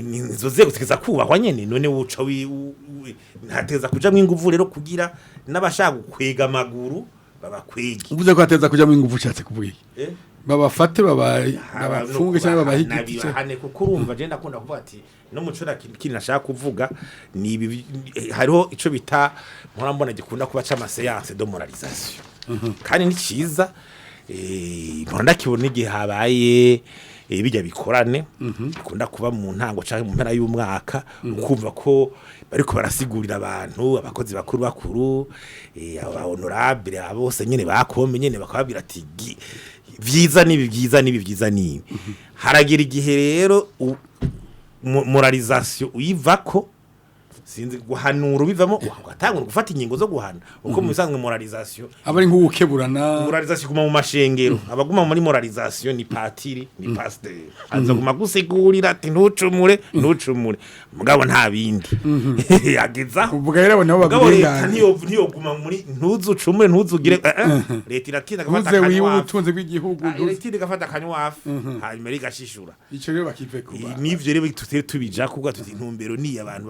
Speaker 4: nizo zego zikeza kubahwa nyene none wuca ntateza kujamwe inguvu rero kugira n'abashaka kwega amaguru babakwege
Speaker 1: uvuze ko hateza kujamwe inguvu cyatse kubuye babafate babafunge cyangwa babahigitse
Speaker 4: hane kuko urumva je ndakunda kuvuga ati no mucura kindi nashaka kuvuga ni hariho ico bita murambona gikunda kuba ca séance de moralisation kandi ni ciza mbona kibona igihe habaye bijya bikorane bikunda kuba mu ntango canke mu mpera y'umwaka ukumva ko bariko barasigurira abantu abakozi bakuru aba honorable abose nyene bakombe nyene bakababwira ati vyiza nibi haragira igihe rero moralisation uyivako sinzi guhanura bivamo ugatangura gufata ingingo zo guhana uko mu bisanzwe moralisation
Speaker 1: abari nk'ukeburana
Speaker 4: moralisation kuma mu mashengero abaguma muri moralisation ni patiri ni pasteur aza kuma gusigurira ati ntucumure mugabo nta bindi yageza
Speaker 1: uvuga rero nabo bagurengana
Speaker 4: ntiyo guma muri ntuzucumure ntuzugire leta iratinda gafata
Speaker 1: akanywa uze ubutunzi bw'igihugu
Speaker 4: leta gafata akanywa hafi hanyuma rigashishura
Speaker 1: ico rero bakive kuba
Speaker 4: nivyo rero tutija kuvuga tuti intumbero ni abantu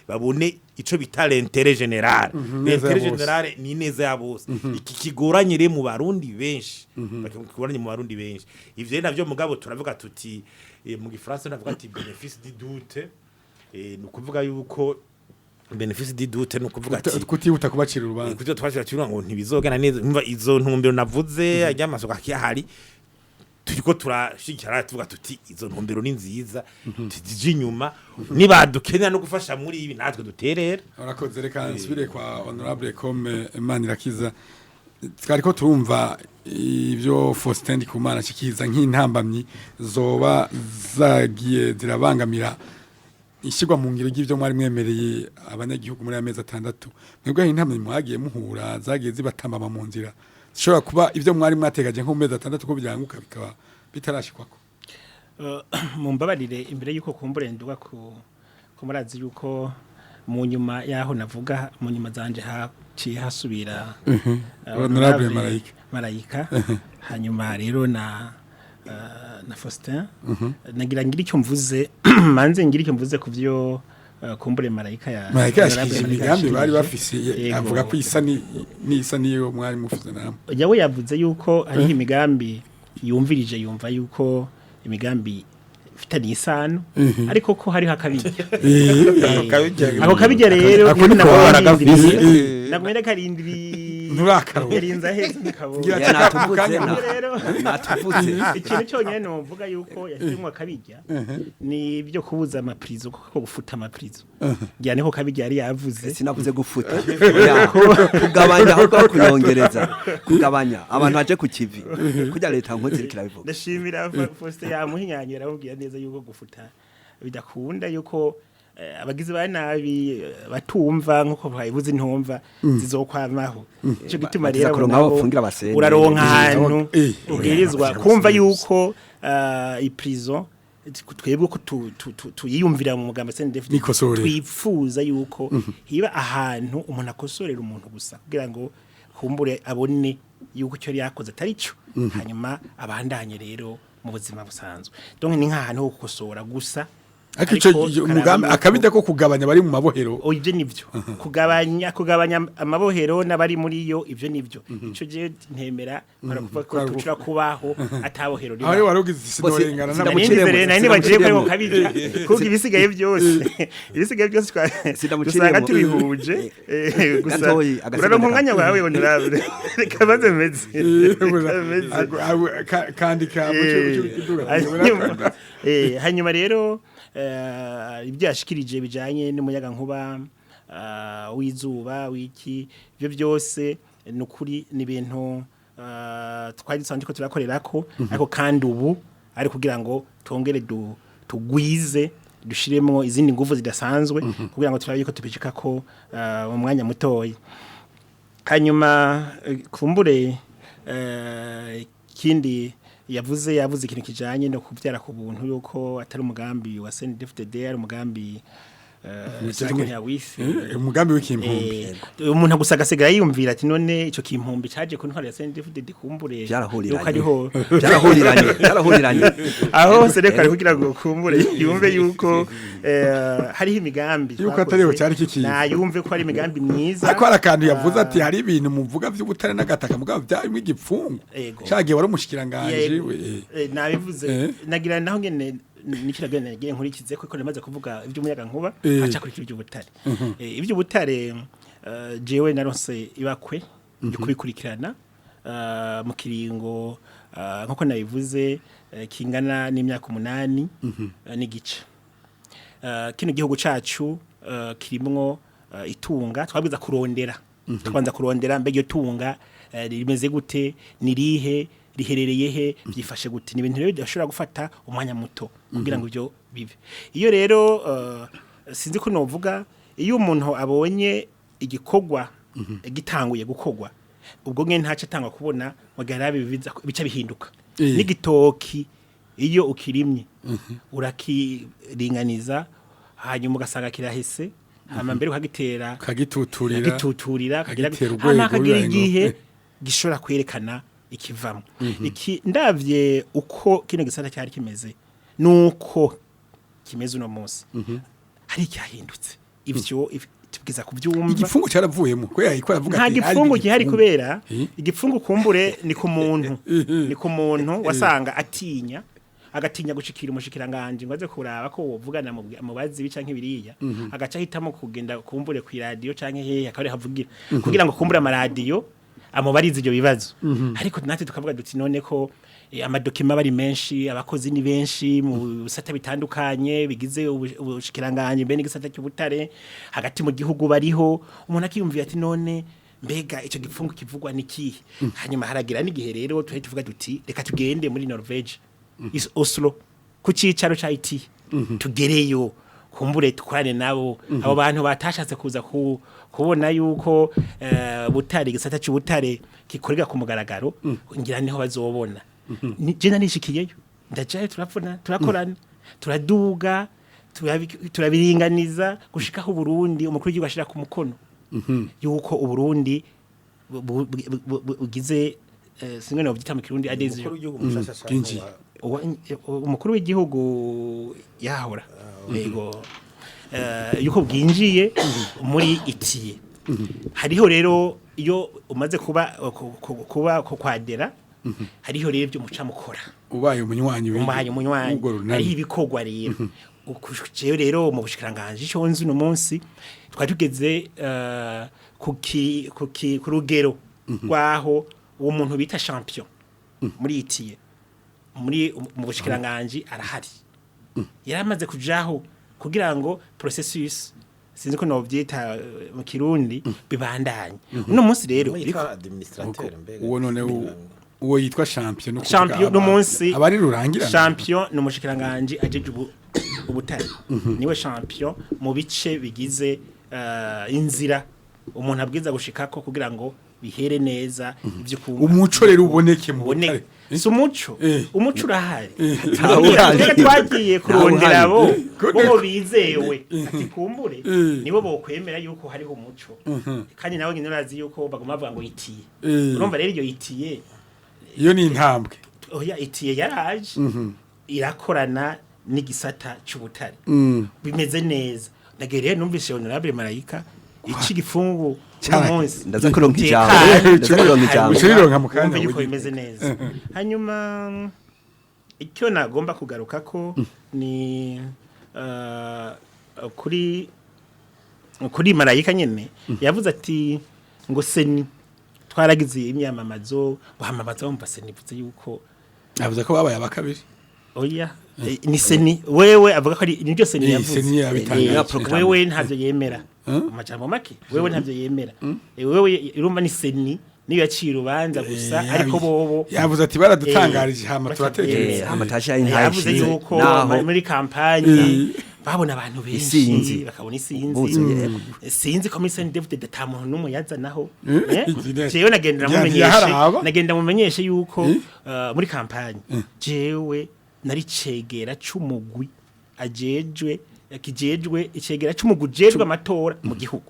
Speaker 4: babone ico bita l'intérêt général l'intérêt général ni neza ya bose iki kigoranye re mu barundi benshi bakigoranye mu barundi benshi ivyo navyo mugabo turavuga tuti mu gifaransa navuga ati bénéfice du doute no kuvuga yuko bénéfice du doute no kuvuga ati
Speaker 1: kutibuta kubacira urubanza
Speaker 4: kujo twashira cyura ngo ntibizogana neza umva izo ntumbero navuze ajyamasoka kihari turiko turashikira tuvuga tuti izo ntumbero ni nziza tije inyuma nibadukenera no gufasha muri ibi natwe duterera
Speaker 1: urakoze reka nsubire kwa honorable comme Manirakiza twariko turumva ibyo Faustin Ndikumana cikiza nk'intambamyi zoba zagiye zirabangamira ishigwa mu ngiro y'ivyo mwari mwemereye abanyagihugu muri amezi atandatu mwebwe intambamyi mwagiye muhura zagiye zibatambama mu nzira shobora kuba ivyo mwari mwategaje nko mu mezi atandatu ko byanguka bikaba bitarashikwako
Speaker 2: mu mbabarire imbere yuko kumbure nduga ku murazi yuko mu nyuma yaho navuga mu nyuma zanje haciye hasubira
Speaker 1: Honorable
Speaker 2: Marayika hanyuma rero na Faustin nagira ngira icyo mvuze manze ngira icyo mvuze kuvyo kumbure Marayika
Speaker 1: yashikije imigambi bari bafise avuga ko isa niyo mwari mufize namwe
Speaker 2: yawe yavuze yuko ari imigambi yumvirije yumva yuko imigambi fitani isano ariko ko hari hakabijya ako kabijya rero nagomba karindiri yarinza heza nakabonye ikintu cyonyine no mvuga yuko yashimwa kabijya ni ibyo kubuza amaprizo ko gufuta amaprizo cyane ko kabijya yari yavuze
Speaker 3: sinavuze gufuta kugabanya aho kuyongereza kugabanya abantu baje ku kivi kujya leta nkozi kirabivuga
Speaker 2: ndashimira Faustin yamuhinyanyira abubwira neza yuko gufuta bidakunda yuko abagizi ba nabi batumva nkuko bayibuze intumva zizokwamaho ico gituma rero uraronka ahantu ubwirizwa kumva yuko iprison twebwe ko tuyiyumvira mu mugambo CNDF twifuza yuko hiba ahantu umuntu akosorera umuntu gusa kugira ngo kumbure abone yuko cyo yakoze atari cyo hanyuma abandanye rero mu buzima busanzwe donc ni nk'ahantu ho gukosora gusa
Speaker 1: ariko umugambi akabida ko kugabanya bari mu mabohero
Speaker 2: ibyo nivyo kugabanya amabohero n'abari muri yo ibyo nivyo ico je ntemera barakuvuga ko tushira kubaho atabohero
Speaker 1: rimwe aho warugize sinorengana
Speaker 2: nani bagiye ko kabija kuko ibisigaye byose usanga tubihuje gusa uraro mu mwanya wawe honorable kabaze meze
Speaker 1: kandi
Speaker 2: hanyuma rero ibyo yashikirije bijanye n'umuyaga nkuba w'izuba wiki byo byose nukuri ni ibintu twari dusanzwe ko turakorerako ariko kandi ubu ari kugira ngo tongere tugwize dushiremo izindi nguvu zidasanzwe kugira ngo turabe ko tubishika ko mu mwanya mutoyi hanyuma kumbure kindi yavuze ikintu kijanye no kubyara ku buntu yuko atari umugambi wa CNDD-FDD ari umugambi
Speaker 1: umugambi w'ikimpumbi
Speaker 2: umuntu gusagasegara yiyumvira ati none ico kimpumbi caje ku ntwara ya CNDD-FDD kumbure yuko ariho
Speaker 3: byarahuriranye
Speaker 2: aho sereka ari kugira ngo kumbure yumve yuko hariho imigambi
Speaker 1: yuko atariho cyari kikiye
Speaker 2: na yumve ko ari imigambi myiza
Speaker 1: ariko arakantu yavuze ati hari ibintu muvuga by'ubutare n'agataka mugabo byarimo igipfungu cagiye wari umushikiranganje
Speaker 2: nabivuze nagira naho ngene nikiragene nagiye nkurikize ko namaze kuvuga iby'umuyaga nkuba aca kuri iby'ubutare iby'ubutare jewe naronse ibakwe byo kubikurikirana mu kiringo nkuko nabivuze kingana n'imyaka 8 n'igice kino gihugu cacu kirimwo itunga twabwiza kurondera twanza kurondera mbege tunga rimeze gute nirihe riherereye he byifashe gute ni ibintu rero byashobora gufata umwanya muto kugira ngo ibyo bibe iyo rero sinzi ko novuga iyo umuntu abonye igikogwa gitanguye gukogwa ubwo nge ntaca tangwa kubona magarabe bica bihinduka n'igitoki iyo ukirimye urakiringaniza hanyuma ugasanga kirahese hama mbere ukagitera kagituturira kagira igihe gishobora kwerekana ikivamo iki ndavye uko kino gisata cyari kimeze nuko kimeze uno munsi hari cyahindutse ivyo tubwiza kubyumva
Speaker 1: igifungo cyaravuyemo ko yayikora avuga
Speaker 2: ati nta gifungo gihari kubera igifungo kumbure ni ku muntu wasanga atinya agatinya gushikira umushikiranganje ngo aze kuraba ko wovugana mu bazi bica nk'ibiriya agaca hitamo kugenda kumbure ku radio canke hehe akare havugira kugira ngo kumbure amaradiyo amubariza ibyo bibazo ariko natwe tukavuga duti none ko amadokima bari menshi abakozi ni benshi mu bisata bitandukanye bigize ubushikiranganje mbe n'igisata cy'ubutare hagati mu gihugu bariho umuntu akiyumvira ati none mbega ico gifungo kivugwa niki hanyuma haragira n'igihe rero tuvuga duti reka tugende muri Norvege is Oslo ku cicaro ca IT tugereyo kumbure tukorane nabo abo bantu batashatse kuza kubona yuko butare gisata cy'ubutare kikorega ku mugaragaro ngira niho bazobona je nanishikiyeyo ndajaye turakorana turaduga turabiringaniza gushikaho Burundi umukuru w'igihugu ashira ku mukono yuko Uburundi bugize singene bavyita mu Kirundi adhesion umukuru w'igihugu yahora yego yuko bwinjiye muri itiye hariho rero iyo umaze kuba kwadera hariho rero byo muca mukora
Speaker 1: ubaye umunywanyi
Speaker 2: hariho ibikorwa rero ukujeyo rero mu bushikiranganje cyo nzi no munsi twari tugeze ku rugero rwaho uwo muntu bita champion muri itiye mu bushikiranganje arahari yaramaze kujaho kugira ngo processus sinzi ko novyita mu Kirundi bibandanye uno munsi rero
Speaker 1: uwo none uwo yitwa champion
Speaker 2: no munsi
Speaker 1: abari rurangira
Speaker 2: champion no mushikiranganje ajeje ubutari niwe champion mu bice bigize inzira umuntu abwiza gushikako kugira ngo bihere neza ivyo kumva
Speaker 1: umuco rero uboneke mu butare
Speaker 2: si umuco umuco urahari twagiye kurondera bo bizewe ati kumbure nibo bokwemera yuko hariho umuco kandi nawe nyine urazi yuko bagoma bavuga ngo itiye urumva rero iyo itiye
Speaker 1: iyo ni intambwe
Speaker 2: oya itiye yaraje irakorana n'igisata cy'ubutare bimeze neza nagere numvise honorable Marayika iki gifungu cy'umunsi
Speaker 3: ndaza kuronka ijambo
Speaker 1: ushirironka mu kanya
Speaker 2: yuko bimeze neza hanyuma icyo nagomba kugaruka ko ni kuri Marayika nyene yavuze ati ngo seni twaragize imyamamazo guhamamaza bumva seni bivuze yuko
Speaker 1: avuze ko babaye abakabiri
Speaker 2: oya ni seni wewe avuga ko ari nibyo seni yavuze wewe ntavyo yemera amajambo make wewe ntavyo yemera wewe irumva ni seni niyo yacira ubanza gusa ariko bobo
Speaker 1: yavuze ati baradutangarije hama turatekereza
Speaker 3: amatasha
Speaker 2: yavuze yuko muri kampanye babona abantu benshi bakabona sinzi ko Mission David ta muntu numwe yazanaho jewe nagenda mumenyeshe yuko muri kampanye jewe nari cegera c'umugwi ajejwe icegera c'umugwi jejwe amatora mu gihugu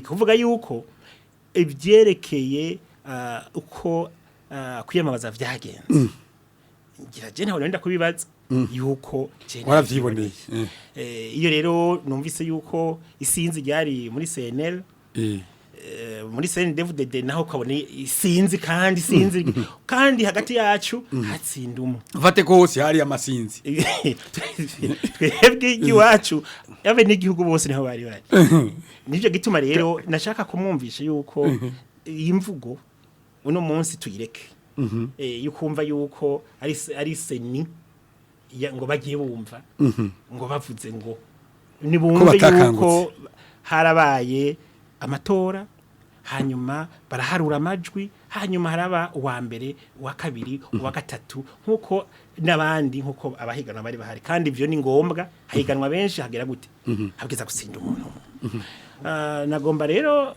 Speaker 2: kuvuga yuko ibyerekeye uko kwiyamamaza vyagenze ngira je ntaho nenda kubibaza yuko
Speaker 1: waravyiboneye
Speaker 2: iyo rero numvise yuko isinzi ryari muri CNL muri CNDD naho kabone isinzi kandi hagati yacu hatsinda umwe
Speaker 1: ufate ko hose hari amasinzi
Speaker 2: twebwe iwacu yabe n'igihugu bose niho bari nivyo gituma rero nashaka kumwumvisha yuko iyi mvugo uno munsi tuyireke yukumva yuko ari seni ngo bagiye bumva ngo bavuze ngo nibumve yuko harabaye amatora hanyuma baraharura amajwi hanyuma haraba uwa mbere uwa kabiri uwa gatatu nkuko nabandi nkuko abahiganwa bari bahari kandi ivyo ni ngombwa hahiganwa benshi hagera gute habwiza gutsinda umuntu nagomba rero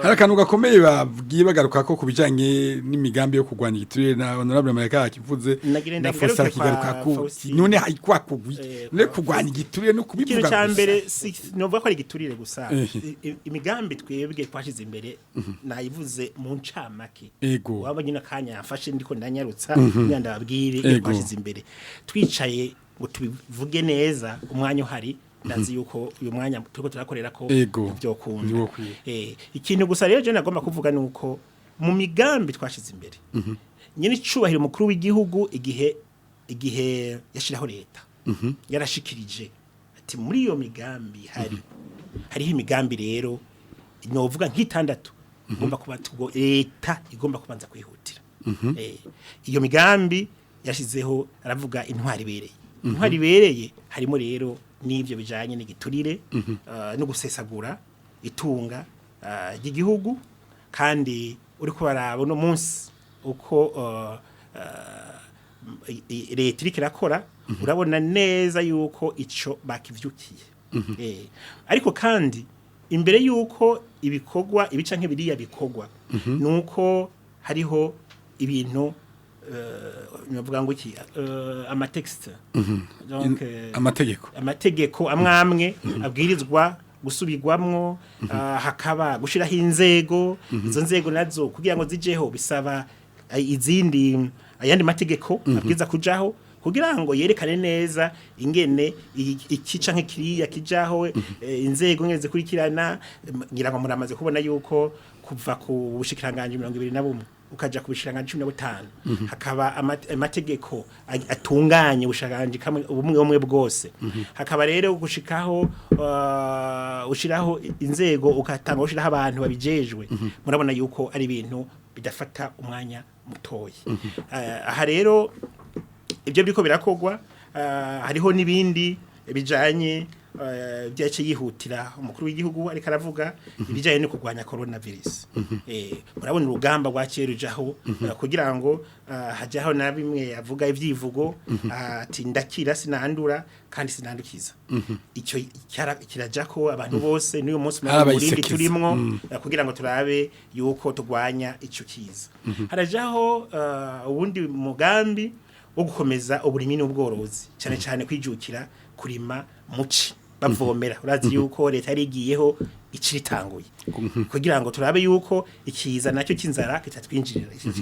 Speaker 1: hari akantu gakomeye bagiye bagaruka ko kubijanye n'imigambi yo kurwanya igiturire na honorable Marayika akivuze na Faustin kigaruka ko none haikwa kugwi ne kurwanya igiturire no kubivuga
Speaker 2: ikintu cyambere novuga ko ari igiturire gusa imigambi twebwe twashize imbere nayivuze mu ncamake waba nyina kanya yafashe ndiko ndanyarutsa nyanda babwire twashize imbere twicaye ngo tubivuge neza umwanya uhari ndazi yuko uyu mwanya turiko turakorera ko byo kunda ikintu gusa rero je nagomba kuvuga nuko mu migambi twashize imbere nyine icubahiro mukuru w'igihugu igihe yashiraho leta yarashikirije ati muri iyo migambi hariho imigambi rero novuga nk'itandatu igomba kuba leta igomba kubanza kwihutira iyo migambi yashizeho aravuga intwari bereye intwari bereye harimo rero n'ibyo bijanye n'igiturire no gusesagura itunga ry'igihugu kandi uri kubaraba no munsi uko leta iriko irakora urabona neza yuko ico bakivyukiye ariko kandi imbere yuko ibikorwa ibica nk'ibiriya bikorwa nuko hariho ibintu navuga ngo iki amatext donc amategeko amwamwe abwirizwa gusubirwamwo hakaba gushiraho inzego izo nzego nazo kugira ngo zijeho bisaba ayandi mategeko abwiza kujaho kugira ngo yerekane neza ingene ikica nk'ikiriya kijaho inzego ngeze kurikirana ngira ngo muramaze kubona yuko kuva ku bushikiranganje 21 ukaja ku bushikiranganje 15 hakaba amategeko atunganye bushikiranganje kamwe ubumwe bwose hakaba rero gushikaho ushiraho inzego ukatanga ushiraho abantu babijejwe murabona yuko ari ibintu bidafata umwanya mutoyi aha rero ibyo biriko birakogwa hariho nibindi bijanye byace yihutira umukuru w'igihugu ariko aravuga ibijanye no kurwanya coronavirus murabona urugamba rwacerujaho kugira ngo hajaho na bimwe avuga ivyivugo ati ndakira sinandura kandi sinandukiza icyo kirajako abantu bose n'uyu munsi muri turimwo kugira ngo turabe yuko tugwanya ico kiza harajaho ubundi mugambi wo gukomeza uburimi n'ubworozi cyane cyane kwijukira kurima muci bavomera urazi yuko leta yarigiyeho iciritanguye kugira ngo turabe yuko ikiza nacyo kinzara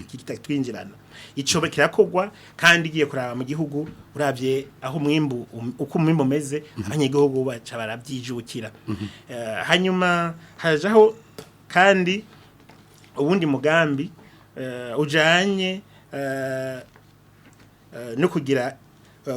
Speaker 2: kitatwinjirana ico kirakogwa kandi igiye kuraba mu gihugu uravye aho mwimbu uko mwimbu meze abanyagihugu baca barabyijukira hanyuma hajaho kandi ubundi mugambi ujanye no kugira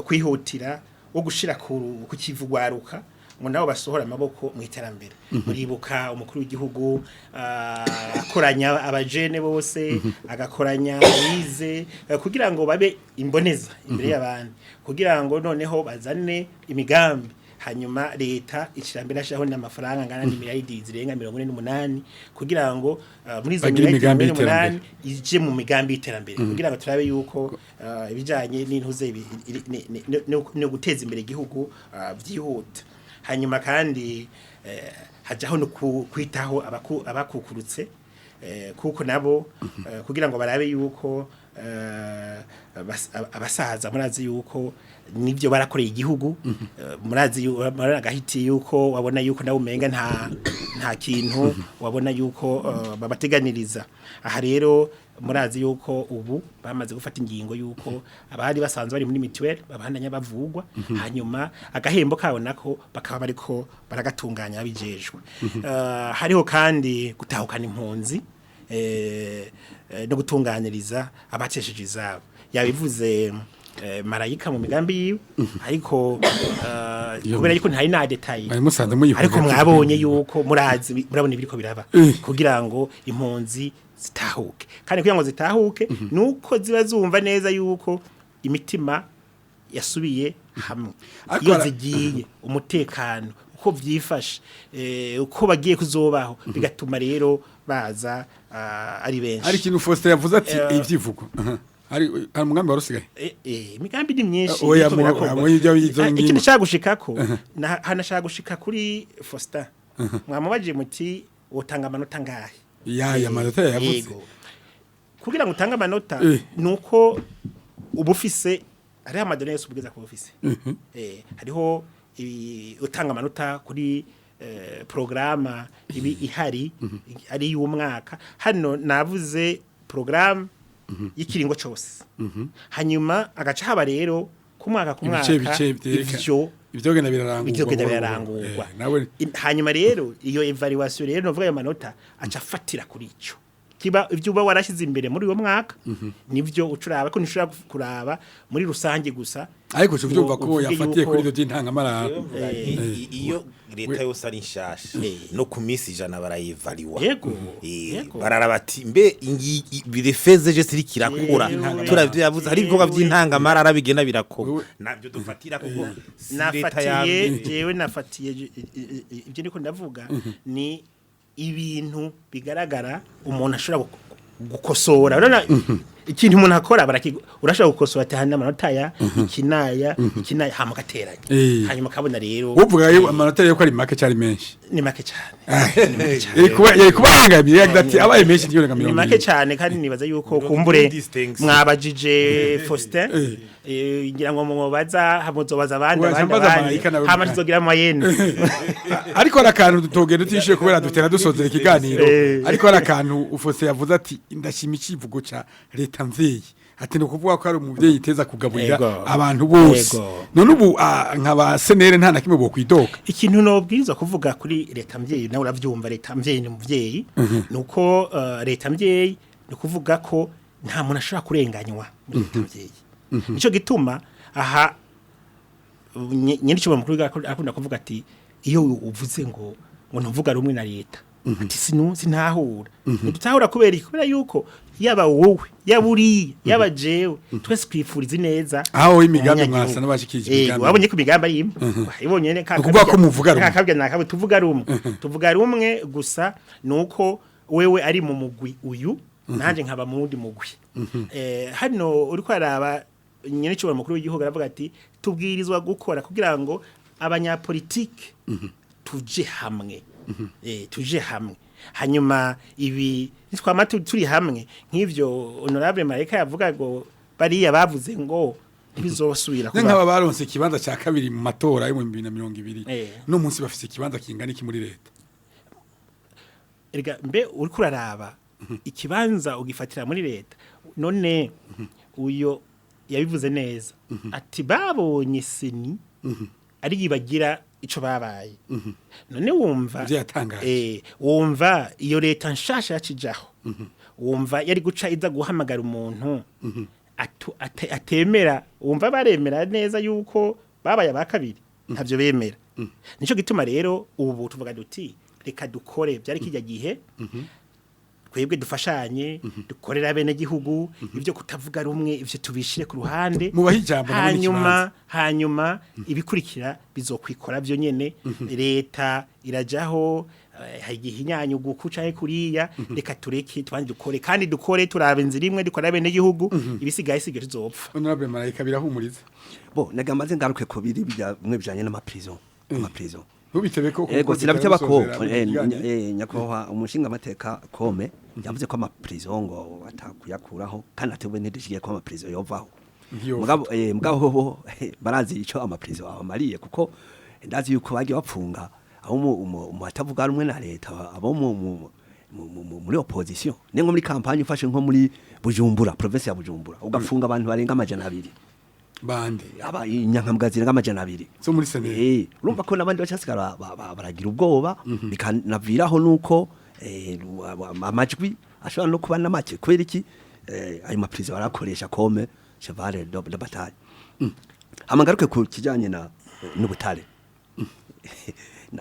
Speaker 2: kwihutira wo gushira ku kivugwaruka ngo nabo basohora amaboko mu iterambere muribuka umukuru w'igihugu akoranya abajene bose agakoranya bize kugira ngo babe imboneza imbere y'abandi kugira ngo noneho bazane imigambi hanyuma leta ikirambere ashaho n'amafaranga ngana n'imiliyaridi zirenga 48 kugira ngo muri izo miliyaridi 48 ije mu migambi y'iterambere kugira ngo turabe yuko ibijanye n'intuze no guteza imbere igihugu byihuta hanyuma kandi hajaho no kwitaho abakukurutse kuko nabo kugira ngo barabe yuko abasaza murazi yuko nibyo barakoreye igihugu murazi agahiti yuko wabona yuko nawe umenga nta kintu wabona yuko babateganiriza aha rero murazi yuko ubu bamaze gufata ingingo yuko abari basanzwe bari muri mituweli babandanya bavugwa hanyuma agahembo kabo nako bakaba bariko baragatunganya abijejwe hariho kandi gutahukana impunzi no gutunganiriza abacesheje izabo yabivuze marayika mu migambi yiwe ariko kubera yuko ntari na detail ariko mwabonye yuko murabona ibiriko biraba kugira ngo impunzi zitahuke kandi kugira ngo zitahuke nuko ziba zumva neza yuko imitima yasubiye hamwe iyo zigiye umutekano uko vyifashe uko bagiye kuzobaho bigatuma rero baza ari benshi
Speaker 1: ari kintu Faustin yavuze ati ivyivugo hari umugambi warusigaye
Speaker 2: imigambi ni myinshi
Speaker 1: ikintu
Speaker 2: cyagushikako hanashaka gushika kuri Faustin mwamubaje muti utanga amanota ngahe
Speaker 1: ya amanota yavuze
Speaker 2: kugira ngo utange amanota nuko ubufise ari amadone yose ubwiza ko ubufise hariho utanga amanota kuri programa ibi ihari ari y'umwaka hano navuze program y'ikiringo cyose hanyuma agaca haba rero ku mwaka
Speaker 1: ibyo genda
Speaker 2: birarangurwa hanyuma rero iyo evaluation rero novuga ayo manota aca afatira kuri ico kiba ivyo uba warashize imbere muri uwo mwaka nivyo ucuraba ko nishura kuraba muri rusange gusa
Speaker 1: ariko cyo byumva ko yafatiye kuri ibyo by'intangamara
Speaker 4: iyo leta yose ari nshasha no ku minsi ijana barayivaliwa
Speaker 2: yego
Speaker 4: bararabati mbe birefeze je siri kirakura turavyo yavuze hari ibikorwa by'intangamara arabigena birakora nabyo dufatira kuko
Speaker 2: nafatiye ibyo niko ndavuga ni ibintu bigaragara umuntu ashobora gukosora urabona ikintu umuntu akora urashobora gukosora ati hana amanota ya ikinaya hama gateranya hanyuma kabona rero
Speaker 1: uvuga yo amanota yo ko ari make cyari menshi
Speaker 2: ni make cyane
Speaker 1: kubangamiye ati abaye menshi ntiyorenga
Speaker 2: ni make cyane kandi nibaza yuko kumbure mwabajije Faustin ngira ngo mubaza hamuzobaza abandi hama tuzogira amayene
Speaker 1: ariko arakantu dutogera tutishiye kubera dutera dusozera ikiganiro ariko arakantu Faustin yavuze ati ndashima ikivugo ca leta mvyeyi ati no kuvuga ko ari umuvyeyi iteza kugaburira abantu bose none ubu nkaba senere nta nakimwe bo kwidoka
Speaker 2: ikintu nobwirizwa kuvuga kuri leta mvyeyi nawe uravyumva leta mvyeyi ni muvyeyi nuko leta mvyeyi no kuvuga ko nta muntu ashobora kurenganywa muri leta mvyeyi nico gituma aha nyene cyo mukuru akunda kuvuga ati iyo uvuze ngo ntuvuga rumwe na leta ati sinahura ntitahura kubera yuko yaba wowe yaburi yaba jewe twese kwifuriza neza
Speaker 1: aho imigambi mwasa nabashikije imigambi
Speaker 2: wabonye ko imigambi ari imwe ibonye ne
Speaker 1: kuvuga ko muvuga rumwe
Speaker 2: kakabye nakabo tuvuga rumwe gusa nuko wewe ari mu mugwi uyu nanje nkaba mu wundi mugwi hano uri kwaraba nyene cyo mukuru w'igihugu aravuga ati tubwirizwa gukora kugira ngo abanyapolitike tuje hamwe tuje hamwe hanyuma ibi nitwama turi hamwe nk'ivyo honorable Mareka yavuga ngo bariya bavuze ngo ntibizosubira
Speaker 1: kuba nk'aba baronse ikibanza cya kabiri mu matora yo mu 2020 no munsi bafise ikibanza kingana iki muri leta
Speaker 2: erega mbe uri kuraraba ikibanza ugifatira muri leta none uyo yabivuze neza ati babonye seni ari yibagira ico babaye none wumva wumva iyo leta nshasha yacijaho wumva yari guca iza guhamagara umuntu atemera wumva baremera neza yuko babaye abakabiri ntavyo bemera nico gituma rero ubu tuvuga duti reka dukore byari kijya gihe twebwe dufashanye dukorera bene gihugu ibyo kutavuga rumwe ivyo tubishire ku ruhande hanyuma ibikurikira bizokwikora byo nyene leta irajaho hagihinyanyu gukuca kuriya reka tureke twanje dukore kandi dukore turabe inzira imwe dukora bene gihugu ibisigaye sigere tuzopfa
Speaker 1: honorable Mareka birahumuriza
Speaker 3: bo nagamaze ngaruke ko biri bimwe bijanye n'amaprison
Speaker 1: Ubitebe ko
Speaker 3: ego sinabiteba ko nyakwaha umushinga amateka kome yavuze ko amaprison ngo atakuyakuraho kandi atebwe ntidishiye ko amaprison yovaho mugabo barazi ico amaprison abamariye kuko ndazi yuko bagiye bapfunga aho mu atavuga rumwe na leta abo muri opposition nengo muri campagne ufashe nko muri Bujumbura province ya Bujumbura ugafunga abantu barenga 200
Speaker 1: bande
Speaker 3: aba inyankamugazira ng'amajana 2
Speaker 1: so muri senere
Speaker 3: urumva ko nabandi bacasigara baragira ubwoba bikanaviraho nuko amajwi ashobora no kuba namake kwera iki ayo maprizo barakoresha comme cheval de bataille amagaruke ku kijanye na n'ubutare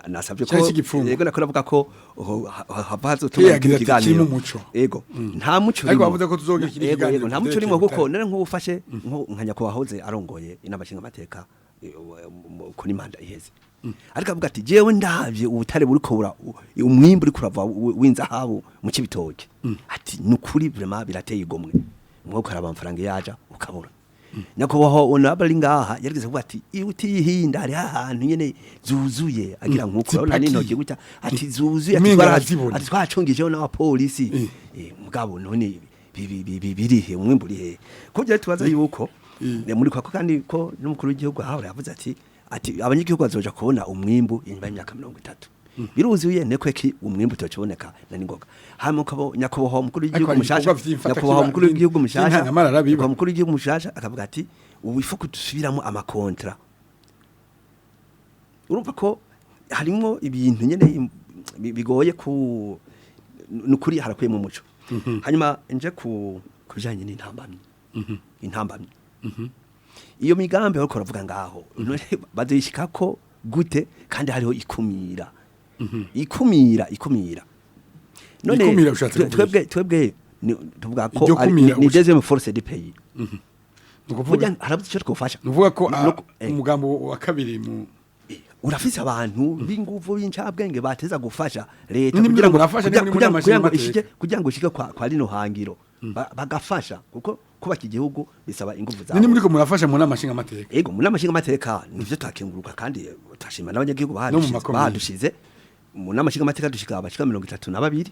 Speaker 3: nasabye ko yego nakora avuga ko habazo
Speaker 1: tukiganira
Speaker 3: yego nta muco
Speaker 1: ariko bavuze ko tuzogira ikiganiro
Speaker 3: yego nta muco urimo kuko nare nko ufashe nko nkanya ko wahoze arongoye inabashinga amateka kuri manda iheze ariko avuga ati jewe ndavye ubutare buri ko umwimbu uri kurava w'inzahabu mu kibitoke ati nukuri vraiment birateye igomwe mwoko araba amafaranga yaja ukabura nyakubaho onabali ngaha yarigeze kuvuga ati utihinda hari ahantu nyene zuzuye agira nkuko urabona n'intoki gutya ati zuzuye ati twacungijeho n'abapolisi mugabo none birihe umwimbu urihe ko bya tubaza yuko muri kwako kandi ko n'umukuru w'igihugu ahora yavuze ati abanyagihugu bazoja kubona umwimbu inyuma y'imyaka 30 biruzuye nekweki umwimbu tociboneka na ningoga hama kabo nyakubaho umukuru w'igihugu mushasha nyakubaho umukuru w'igihugu mushasha umukuru w'igihugu mushasha akavuga ati ubifu kudusubiramo amakontra urumva ko harimo ibintu nyene bigoye ku nukuri harakuye mu muco hanyuma nje ku bijanye n'intambamye intambamye iyo migambi ariko ravuga ngaho bazishika ko gute kandi hariho ikumira ikumira none twebwe tuvuga ko ni deuxième force du pays nukuvuga harabuze cyo twofasha
Speaker 1: nuvuga ko umugambo wa kabiri mu
Speaker 3: urafise abantu b'inguvu b'incabwenge bateza gufasha leta
Speaker 1: kugira ngo urafasha muri
Speaker 3: kugira ngo ishike kwa rino hangiro bagafasha kuko kubaka igihugu bisaba ingufu zabo
Speaker 1: nini muriko murafasha mu nama nshinga amateka
Speaker 3: ego mu nama nshinga amateka nivyo twakenguruka kandi tashima n'abanyagihugu bahadushize mu nama nshinga amateka dushika abashika 32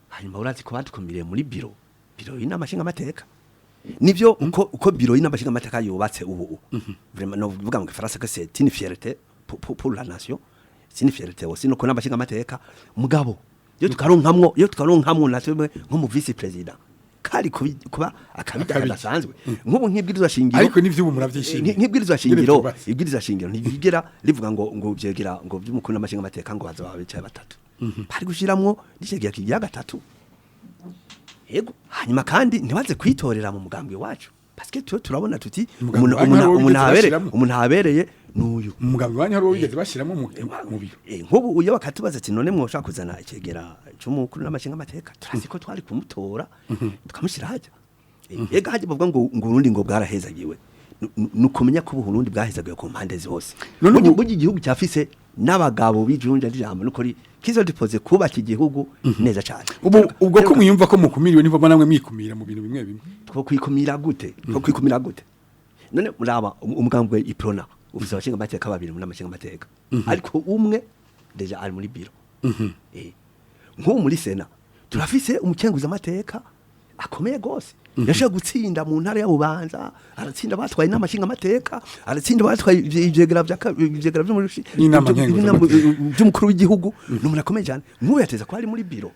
Speaker 3: hanyuma urazi ko batukumiriye muri biro y'inama nshinga amateka nivyo uko biro y'inama nshinga amateka yubatse ubu vraiment no vuga mu Faransa que c'est une fierté pour la nation c'est une fierté aussi no ko nama nshinga amateka mugabo yo tukaronkamwo natwe nko mu vice president kari kuba akabidara gasanzwe nk'ubu nk'ibwirizwa shingiro
Speaker 1: ariko nivyo ubu muravyishimiye
Speaker 3: nk'ibwirizwa shingiro ntivigera rivuga ngo vyegera ngo by'umukuru n'amashinga amateka ngo bazaba bicaye batatu bari gushiramwo n'icegera kigira gatatu yego hanyuma kandi ntibaze kwitorera mu mugambi wacu parce que turabona tuti umuntu habereye nuyu
Speaker 1: umugambi wanyu hari wigeze bashiramo mu biro
Speaker 3: nk'ubu uyo bakatubaza ati none mwoshaka kuzana icegera cy'umukuru n'amashinga amateka turazi ko twari kumutora tukamushira haja ega haje bavuga ngo Burundi ngo bwarahezagiwe nukumenya ko Burundi bwahezagiwe ku mpande zose burya igihugu cyafise n'abagabo bijunja n'ijambo nukuri kizo dipoze kubaka igihugu neza cyane
Speaker 1: ubwo ko mwiyumva ko mukumiriwe nivo namwe mwikumira mu bintu bimwe
Speaker 3: two kwikumira gute none muraba umugambwe iprona ufise abashinga amateka babiri mu namashinga amateka ariko umwe deja ari muri biro nk'ubu muri sena turafise umukenguza amateka akomeye gose yasha gutsinda mu ntara ya Bubanza aratsinda batwaye n'amashinga amateka aratsinda batwaye ivyegera by'umukuru w'igihugu n'umuntu akomeye cyane nk'ubu yateza ko ari muri biro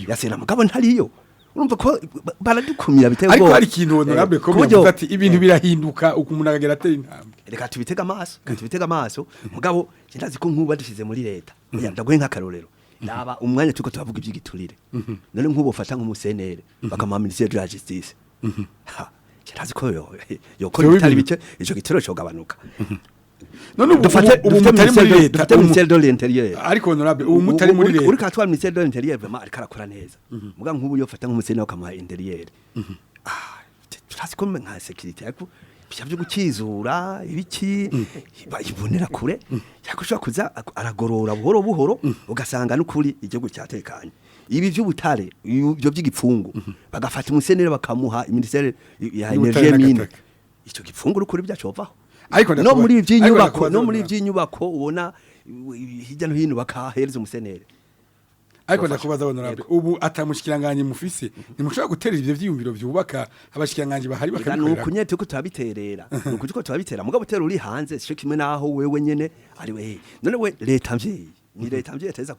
Speaker 3: ya sena mugabo ntariyo urumva ko baradukumira biteye
Speaker 1: ariko hari ikintu honorable ko bivuze ati ibintu birahinduka umuntu agera atera intambwe
Speaker 3: reka tubitega amaso mugabo ndazi ko nk'ubu badushize muri leta ndaguhe nk'akarorero naba umwanya tuko tuvuga iby'igiturire none nk'ubu fata nk'umusenere bakamuha ministère de la justice ndazi ko yo ko bitari bice ico gitero cyo gabanuka
Speaker 1: none ubu mutari muri leta
Speaker 3: dufite ministère de l'intérieur
Speaker 1: ariko honorable ubu mutari muri leta
Speaker 3: uri katwa ministère de l'intérieur vraiment ariko arakora neza muga nk'ubu yo fata nk'umusenere bakamuha intérieur turazi ko nka sécurité ariko byo gukizura ibiki ibonera kure yakushaka kuza aragorora buhoro ugasanga n'ukuri igihugu cyatekanye ibi by'ubutare ibyo by'igipfungu bagafata umusenere bakamuha ministère ya energie mine icyo gipfungu n'ukuri byacovaho
Speaker 1: ariko
Speaker 3: no muri iby'inyubako ubona hirya no hino bakahereza umusenere
Speaker 1: ariko ndakubaza honorable ubu atamushikiranganye mufise nimushobora gutera ivyo vyiyumviro vyubaka abashikiranganje bahari bakabikorera
Speaker 3: nuko nyete ko turabiterera nuko ko turabitera mugabo utera uri hanze cyo kimwe naho wewe nyene ari we none we leta mvye ni leta mvye yateza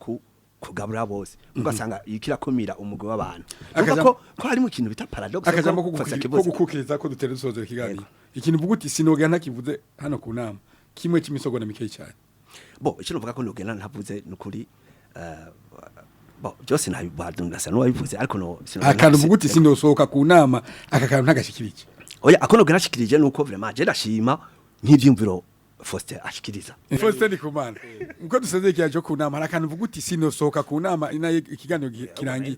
Speaker 3: kugabura bose ugasanga ikirakomira umugo w'abantu ko hari mu kintu bita paradox
Speaker 1: akajambo ko gukukiriza ko dutera dusoza ikiganiro ikintu vuga uti sinoga ntakivuze hano ku nama kimwe cy'imisogo na mikeyi cyane
Speaker 3: bo icyo nuvuga ko nogena ntavuze nukuri byose ntabadundasa no wabivuze ariko no
Speaker 1: akantu muguti sindosohoka ku nama akakantu ntagashikirije
Speaker 3: oya akono ganashikirije nuko vraiment je ndashima nk'ivyumviro Faustin ashikiriza
Speaker 1: Faustin ni kumana uko duseze cyo ku nama akantu vuguti sindosohoka ku nama ina ikiganiro kirangiye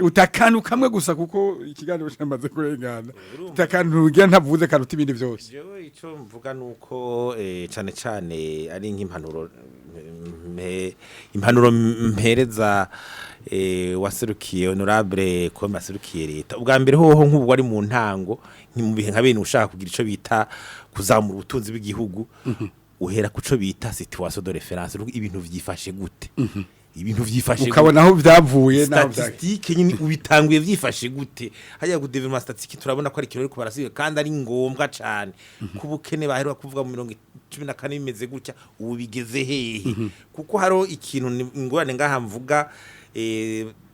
Speaker 1: utakantu kamwe gusa kuko ikiganiro cyamaze kurengana utakantu ugira ntavuze karuta ibindi byose
Speaker 4: jewe ico mvuga nuko cyane ari nk'impanuro mpereza waserukiye honorable ko maserukiye leta ubwa mbere hoho nk'ubu wari mu ntango mu bihe nka bene ushaka kugira ico bita kuzamura ubutunzi bw'igihugu uhera kuco bita situation de référence ibintu vyifashe gute ibintu vyifashe
Speaker 1: ukabona aho byavuye
Speaker 4: naho statistique nyine ubitanguye vyifashe gute hajya ku development statistique turabona ko ari kintu ariko barasiga kandi ari ngombwa cyane kubukene baheruka kuvuga mu 2014 bimeze gutya ubu bigeze hehe kuko haro ikintu ingorane ngaha mvuga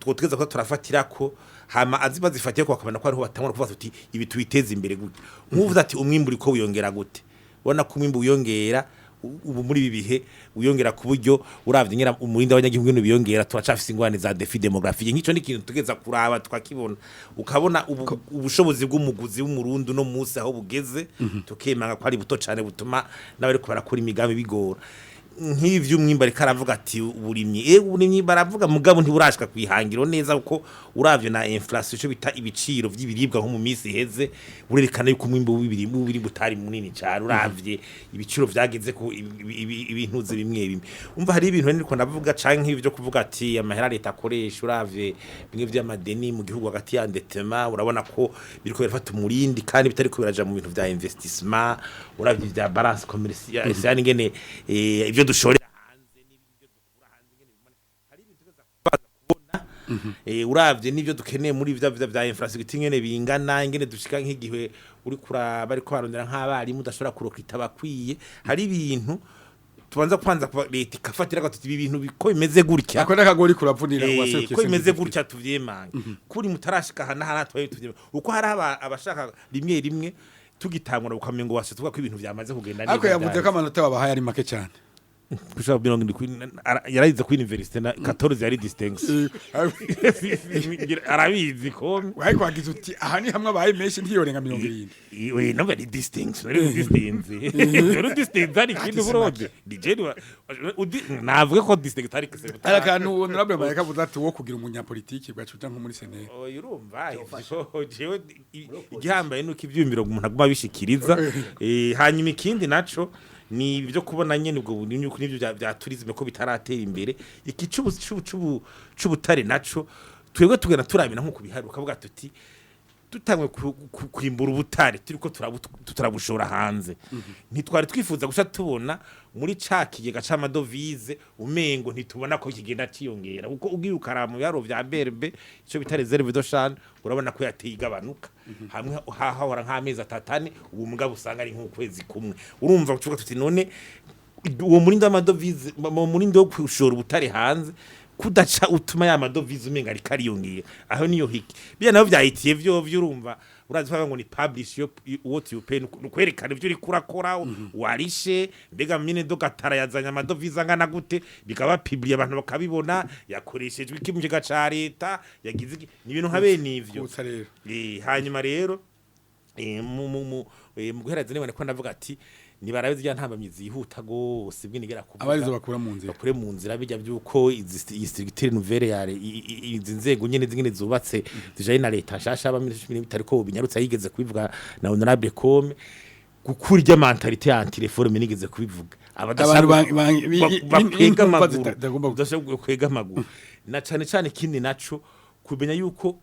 Speaker 4: twotweza ko turafatira ko hama aziba zifatiye ko akabana ko ariho batangura kuvuga uti ibi tubiteze imbere gute nkuvuze ati umwimbu ko wiyongera gute ubona ko umwimbu wiyongera ubu muri ibi bihe wiyongera ku buryo uravye nyira umurinda abanyagihugu no biyongera turacafise ingwane za défi démographique nkico ni kintu tugeza kuraba twakibona ukabona ubushobozi bw'umuguzi w'umurundi no munsi aho bugeze tukemanga ko ari buto cyane butuma n'abari ko barakora imigambi bigora nk'ivyo umwimba ariko aravuga ati uburimyi uburimyi baravuga mugabo ntiburashika kwihangiro neza uko uravye na inflation cyo bita ibiciro vy'ibiribwa nko mu minsi iheze burerekana yuko umwimba w'ibiri butari munini cyane uravye ibiciro vyageze ko ibintuze bimwe umva hari ibintu niko ndavuga canke nk'ivyo kuvuga ati amahera leta akoresha uravye bimwe vy'amadeni mu gihugu hagati ya ndetema urabona ko biriko birafata umurindi kandi bitari ko biraja mu bintu vya investissement uravye vya balance commerciale yani ngene ivyo dushorera hanze n'ibyo dukura hanze ngene hari ibintu tuza kubona uravye n'ivyo dukeneye muri vya infrastructure ngene bingana ngene dushika nk'igihe uri kuraba bari ko barondera nk'abari mudashobora kurokita bakwiye hari ibintu tubanza kwanza leta ikafatira gatatu ibintu biko bimeze gutya
Speaker 1: akora kagori kuravunira
Speaker 4: waserukiye ko bimeze gutya tuvyemanga kuri mutarashika hana twaye uko hari abashaka rimwe tugitangura ukamengo wase tuvuga ko ibintu byamaze kugenda
Speaker 1: neza. Ako yavuze ko amanota babahaye ari make cyane.
Speaker 4: Kushaka birongo yarayize ku university na 14 yari distinction. Arabizi ko
Speaker 1: wayi kwagize uti aha ni hamwe abaye menshi ntiyorenga 70.
Speaker 4: We no very distinction ari distinction. Yoro distinction ari kintu burode. DJ navuga ko distinction ari kese.
Speaker 1: Arakantu honorable Mayaka vuga ati wo kugira umunyapolitiki bwacuta nko muri Senate.
Speaker 4: Urumva jewe igihambaye nuko ivyumviro umuntu aguma bishikiriza hanyuma ikindi naco ni ibyo kubona nyene ubwo bunini uko nivyo bya tourisme ko bitaratera imbere iki c'ubutare naco twebwe tugena turabina nko kubiharuka kavuga tuti tutangwe kwimbura ubutare turiko turabushora hanze ntitwari twifuza gusha tubona muri cakigega c'amadovize umengo ntitubona ko kigenda ciyongera kuko ugiye ukaramu yaro vya berbe ico bita reserve de change urabona ko yateye igabanuka hamwe hahora nk'amezi atatane ubu mugabo usanga ari nk'ukwezi kumwe urumva kuvuga tuti none uwo muri ndamadovize muri ndo kushora ubutare hanze kudaca utuma ya madovize umenga ari kariyongera aho niyo hiki bya nabo byahitiye vyo urumva urazi ngo ni publish what you pay nukwerekana ivyo uri kurakora warishe mbega mine dogatara yazanya amadovize angana gute bikaba publiye abantu bakabibona yakoreshejwe ikimuje gaca leta yagize ni ibintu habe nivyo hanyuma rero mu guhereza nibone ko ndavuga ati ni barabizi ya ntambamyizi yihuta gose bwinigera kuvuga
Speaker 1: abarizo bakura
Speaker 4: mu nzira bijya byuko iyi structure nouvelle yare izi nzego nyene zingene zubatse zijaye na leta nshasha abamini bitariko binyarutse yigeze kubivuga na honorable Kome gukurya mentalite anti reforme nigeze kubivuga abadashaka kwega amaguru na cyane kindi naco kumenya yuko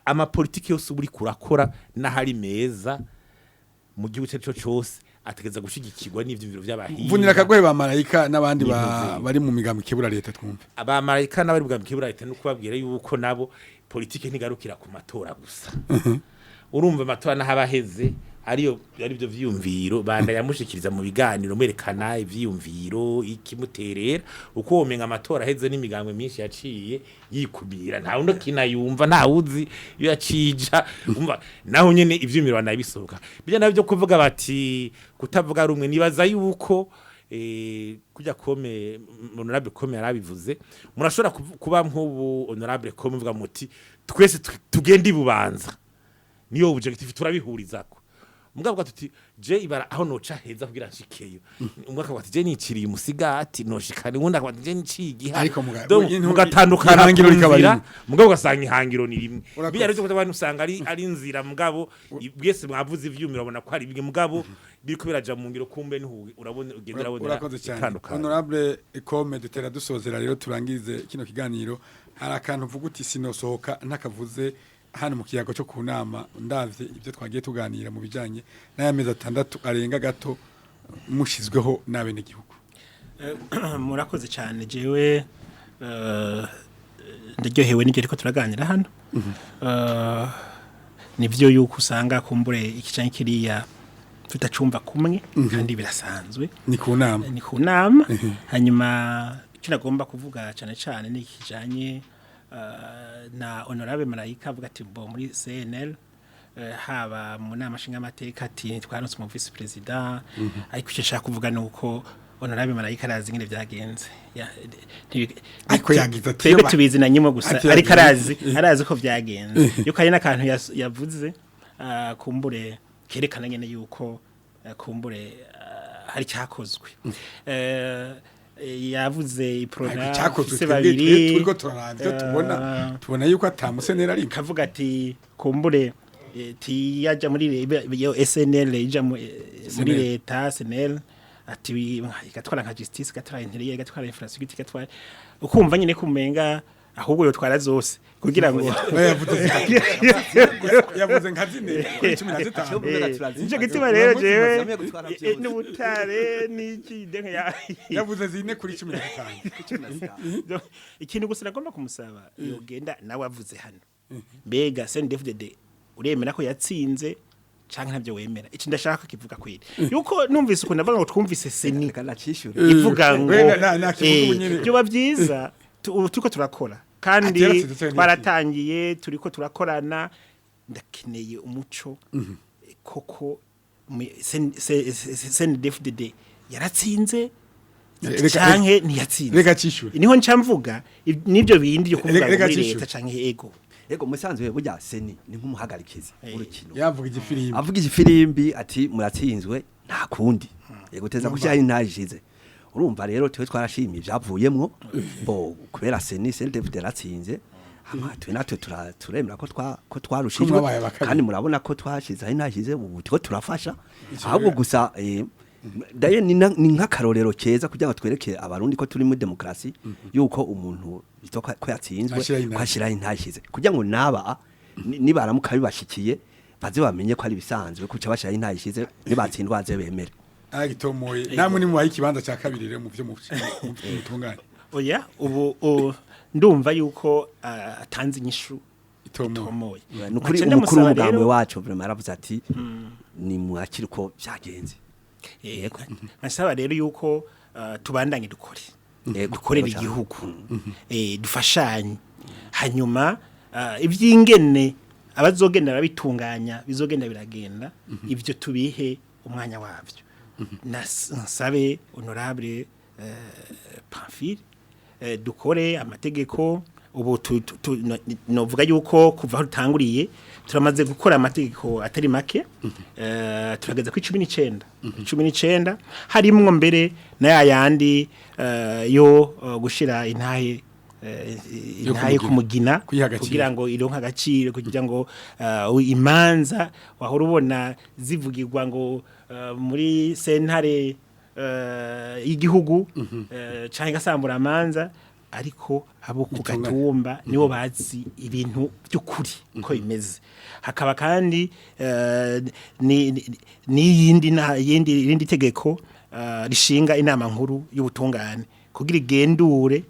Speaker 4: ama politiki yose uri kurakora na hari meza mu gihugu cyacu cyose ategeza gushigikirwa n'ivyumviro by'abahinga
Speaker 1: vunira kagwe ba Marayika n'abandi bari mu migambi kebura leta twumva
Speaker 4: aba Marayika n'abari mu migambi kebura leta no kubabwira yuko nabo politike ntigarukira ku matora gusa urumva amatora n'abaheze ari byo vyumviro banda yamushikiriza mu biganiro merekana ivyumviro ikimuterera uko womenga amatora heze n'imigambwe myinshi yaciye yikubira nta undo kinayumva nta uzi iyo yacija umva naho nyene ivyumviro banabisohoka bijya nabyo kuvuga bati kutavuga rumwe nibaza yuko kujya Kome honorable Kome yarabivuze murashobora kuba nk'ubu honorable Kome mvuga muti twese tugenda ibubanza niyo objective turabihurizako mugabo tuti je ibara aho noca heza kugira nshikeyo umwaka wati je niciriye umusigati noshikane wunda kwati je ncigiha
Speaker 1: ariko
Speaker 4: mugatandukana ngiro mugabo gasanga ihangiro ni rimwe bijya ryo kutabana usanga ari nzira mugabo bwese mwavuze ivyumiro abona ko ari bige mugabo biriko biraja mu ngiro kumbe niho urabona ugendera
Speaker 1: itandukana honorable Kome dutera dusozera rero turangize kino kiganiro hari akantu uvuga uti sinosohoka ntakavuze hano mu kiyago cyo kunama ndavye ibyo twagiye tuganira mu bijanye n'ayamezi 6 arenga gato mushizweho nabene gihugu
Speaker 2: murakoze cyane jewe ndaryohewe n'ibyo ariko turaganira hano nivyo yuko usanga kumbure ikicanye kiriya tutacumva kumwe kandi birasanzwe
Speaker 1: ni
Speaker 2: kunama hanyuma icyo nagomba kuvuga cyane ni ikijanye na honorable Marayika avuga ati bo muri CNL haba mu nama nshinga amateka ati twaronse mu vice president ariko icyo nshaka kuvuga nuko honorable Marayika arazi ngene byagenze
Speaker 1: ariko yagize ati
Speaker 2: twebwe tubizi na nyuma gusa ariko arazi ko byagenze yuko ari nakantu yavuze kumbure kerekana nyene yuko kumbure hari cyakozwe yavuze iprona
Speaker 1: cyakozwe
Speaker 2: se
Speaker 1: twebwe
Speaker 2: babiri
Speaker 1: turiko turarabyo tubona yuko atamusenera ari
Speaker 2: kavuga ati kumbure tiyaja muri yo SNL ija muri leta SNL ati igatwara nka justice igatwara interior igatwara infrastructure igatwara ukumva nyine kumenga ahubwo yo twara zose kugira ngo
Speaker 1: yavuze nka zine kuri 15
Speaker 2: nico gituma rero jewe n'ubutare n'iki denke
Speaker 1: yavuze zine kuri 15
Speaker 2: ikintu gusa nagomba kumusaba yogenda nawe avuze hano mbega CNDD-FDD uremera ko yatsinze canke ntabyo wemera iki ndashaka kivuga kwiri yuko numvise ukuntu avuga ngo twumvise seni ivuga ngo byo bavyiza turiko turakora kandi twaratangiye turiko turakorana ndakeneye umuco koko CNDD-FDD yaratsinze canke ntiyatsinze
Speaker 1: reka cishura
Speaker 2: niho nca mvuga nivyo bindi yo kuvuga muri leta canke
Speaker 3: ego musanzwe burya seni ni nk'umuhagarikizi urukino
Speaker 1: yavuga igifirimbi
Speaker 3: avuga igifirimbi ati muratsinzwe nta kundi yego teza kushya intajize urumva rero twe twarashimye ivyavuyemwo bo kubera seni CNDD yaratsinze twe natwe turemera ko twarushijwe kandi murabona ko twashize intajize ubu tiko turafasha ahubwo gusa daye ni nk'akarorero keza kugira ngo twereke abarundi ko turi muri demokrasi yuko umuntu bitoka ko yatsinzwe kwashira intashize kugira ngo naba nibaramuka bibashikiye baze bamenye ko ari bisanzwe kuca bashira intashize nibatsindwa ze bemere
Speaker 1: agitomoye namwe ni mu bayi kibanza cya kabiri rero mu byo mutungane
Speaker 2: oya ubu ndumva yuko atanze inyishu itomoye
Speaker 3: nukuri umukuru w'umugambi wacu vraiment aravuze ati ni mwakiri ko byagenze
Speaker 2: yego nasaba rero yuko tubandanye dukorera igihugu dufashanye hanyuma ivyingene abazogendera bitunganya bizogenda biragenda ivyo tubihe umwanya wavyo nasabe honorable Pamphile dukore amategeko ubu novuga yuko kuva aho rutanguriye turamaze gukora amategeko atari make turageza ku 19 harimwo mbere na yayandi yo gushira intahe kumugina kugira ngo ironka agaciro kugira ngo imanza wahora ubona zivugirwa ngo muri sentare y'igihugu canke gasambura amanza ariko abo ku gatumba nibo bazi ibintu by'ukuri ko bimeze hakaba kandi yindi tegeko rishinga inama nkuru y'ubutungane kugira igendure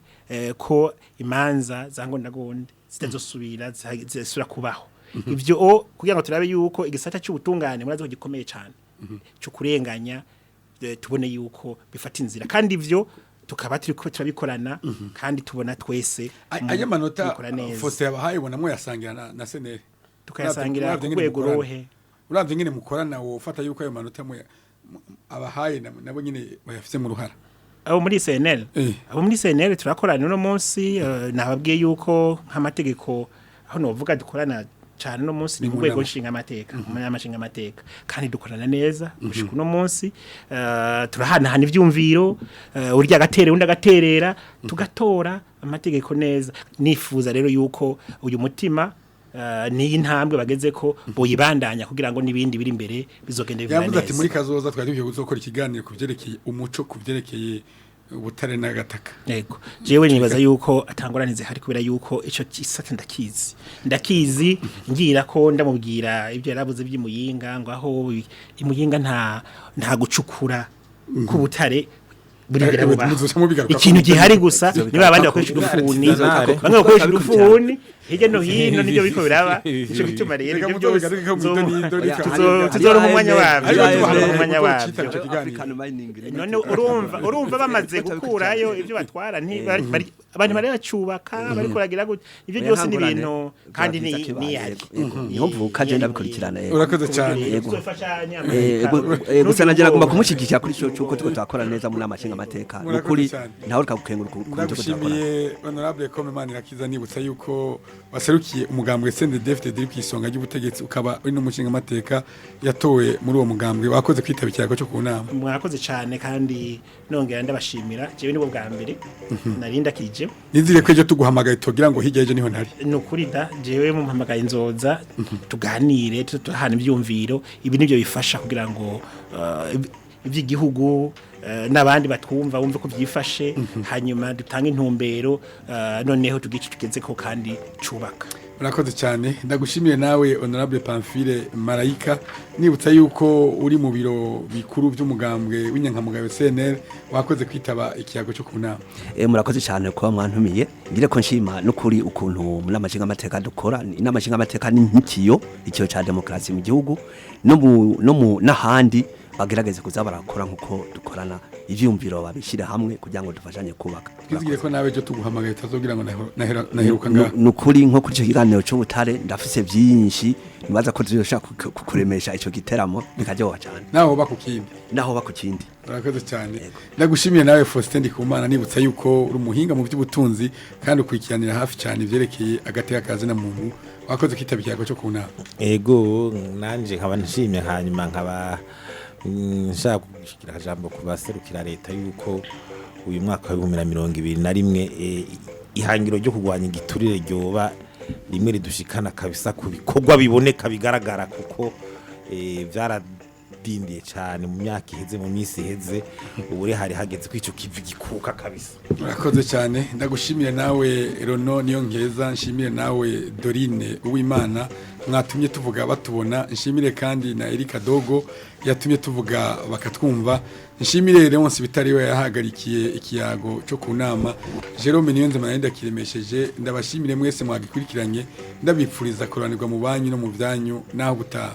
Speaker 2: ko imanza zangondagonde zitazosubira zisura kubaho ivyo kugira ngo turabe yuko igisata cy'ubutungane murazi ko gikomeye cyane cyo kurenganya tubone yuko bifata inzira kandi ivyo tukaba turabikorana kandi tubona twese
Speaker 1: aya manota Faustin yabahaye bonamwe yasangira na senere
Speaker 2: tukayasangira ku rwego rohe
Speaker 1: uravye ngene mukorana wo ufata yuko ayo manota abahaye nabo nyine bayafise mu ruhara
Speaker 2: abo muri CNL turakorana no munsi nababwiye yuko nk'amategeko aho novuga dukorana cyane no munsi ni mu rwego nshinga amateka amashinga amateka kandi dukorana neza gushika no munsi turahana ivyumviro urya gatere undi agaterera tugatora amategeko neza nifuza rero yuko uyu mutima ni intambwe bageze ko boyibandanya kugira ngo nibindi biri imbere bizogende bimana neza
Speaker 1: yavuze ati muri kazoza twari tugiye gukora ikiganiro kuvyerekeye umuco kuvyerekeye ubutare n'agataka
Speaker 2: yego jewe nibaza yuko atangoranize hari kubera yuko ico gisata ndakizi ngira ko ndamubwira ibyo yarabuze by'imuyinga ngo aho imuyinga nta gucukura ku butare burigera buba ikintu gihari gusa niba abandi bakoresha udufuni bamwe bakoresha udufuni hirya no hino nibyo biko biraba ico bituma rero ibyo byose tuzoronka umwanya wabyo none urumva bamaze gukurayo ibyo batwara abantu bari bacubaka bari kuragira gute ibyo byose ni ibintu kandi ni yari
Speaker 3: niho mvuka je ndabikurikirana
Speaker 1: urakoze cyane
Speaker 2: tuzofashanya
Speaker 3: gusa nagira ngomba kumushigikira kuri cyo cyuko twakora neza mu namashinga amateka nukuri ntawe rikagukengura ku
Speaker 1: ndagushimiye honorable Komemana Irakiza nibutsa yuko waserukiye umugambwe CNDD-FDD uri kwisonga ry'ubutegetsi ukaba uri n'umushinga amateka yatowe muri uwo mugambwe wakoze kwitaba ikirago cyo ku nama.
Speaker 2: Mwakoze cyane kandi nongera ndabashimira jewe nibwo bwa mbere narinda kije
Speaker 1: Nizire ko ejo tuguhamagaye tugira ngo hirya ejo niho ntari.
Speaker 2: nukuri da jewe mu mpamagaye inzoza tuganire tuhana ibyumviro ibi nibyo bifasha kugira ngo iby'igihugu n'abandi batwumva bumve ko byifashe hanyuma dutanga intumbero noneho tugice tugeze ko kandi cubaka.
Speaker 1: Murakoze cyane ndagushimiye nawe Honorable Pamphile Marayika nibutsa yuko uri mu biro bikuru by'umugambwe w'inyankamugayo CNL wakoze kwitaba ikiyago cyo kunama.
Speaker 3: Murakoze cyane kuba mwantumiye ngire ko nshima no kuri ukuntu muri amashinga amateka dukora n'amashinga amateka n'inkiyo icyo cha demokrasi mu gihugu no mu nahandi bagerageze kuza barakora nkuko dukorana ivyumviro babishira hamwe kugira ngo dufashanye kubaka.
Speaker 1: Twizigire ko nawe ejo tuguhamagaye tazogira ngo naheruka ngaho.
Speaker 3: Nukuri nko kuri cyo kiganiro cyo butare ndafise byinshi nibaza ko tuzoshaka kukuremesha ico giteramo bikajyoha cyane.
Speaker 1: Naho bakukindi.
Speaker 3: Naho bakukindi.
Speaker 1: Murakoze cyane. Ndagushimiye nawe Faustin Ndikumana nibutsa yuko uri umuhinga mu by'ubutunzi kandi ukurikiranira hafi cyane ivyerekeye agateka kazi na muntu wakoze kwitaba ikiyago cyo kunama.
Speaker 4: Ego nanje nkaba nshimye hanyuma nkaba nshaka kushikira jambo kubaserukira leta yuko uyu mwaka wa 2021 ihangiro ryo kugwanya igiturire ryoba rimwe ridushikana kabisa ku bikorwa biboneka bigaragara kuko vyaradindiye cyane mu myaka iheze mu minsi iheze ubure hari hageze kwico kivi gikuka kabisa.
Speaker 1: Murakoze cyane ndagushimire nawe Rono niyo nkeza nshimire nawe Dorine Uwimana mwatumye tuvuga batubona nshimire kandi na Erika Dogo yatumye tuvuga bakatwumva nshimire Leonce Bitariwe yahagarikiye ikiyago cyo kunama Jerome Niyonzima narinda kiremesheje ndabashimire mwese mwagikurikiranye ndabipfuriza koranirwa mu banyu no mu byanyu naho gutaha.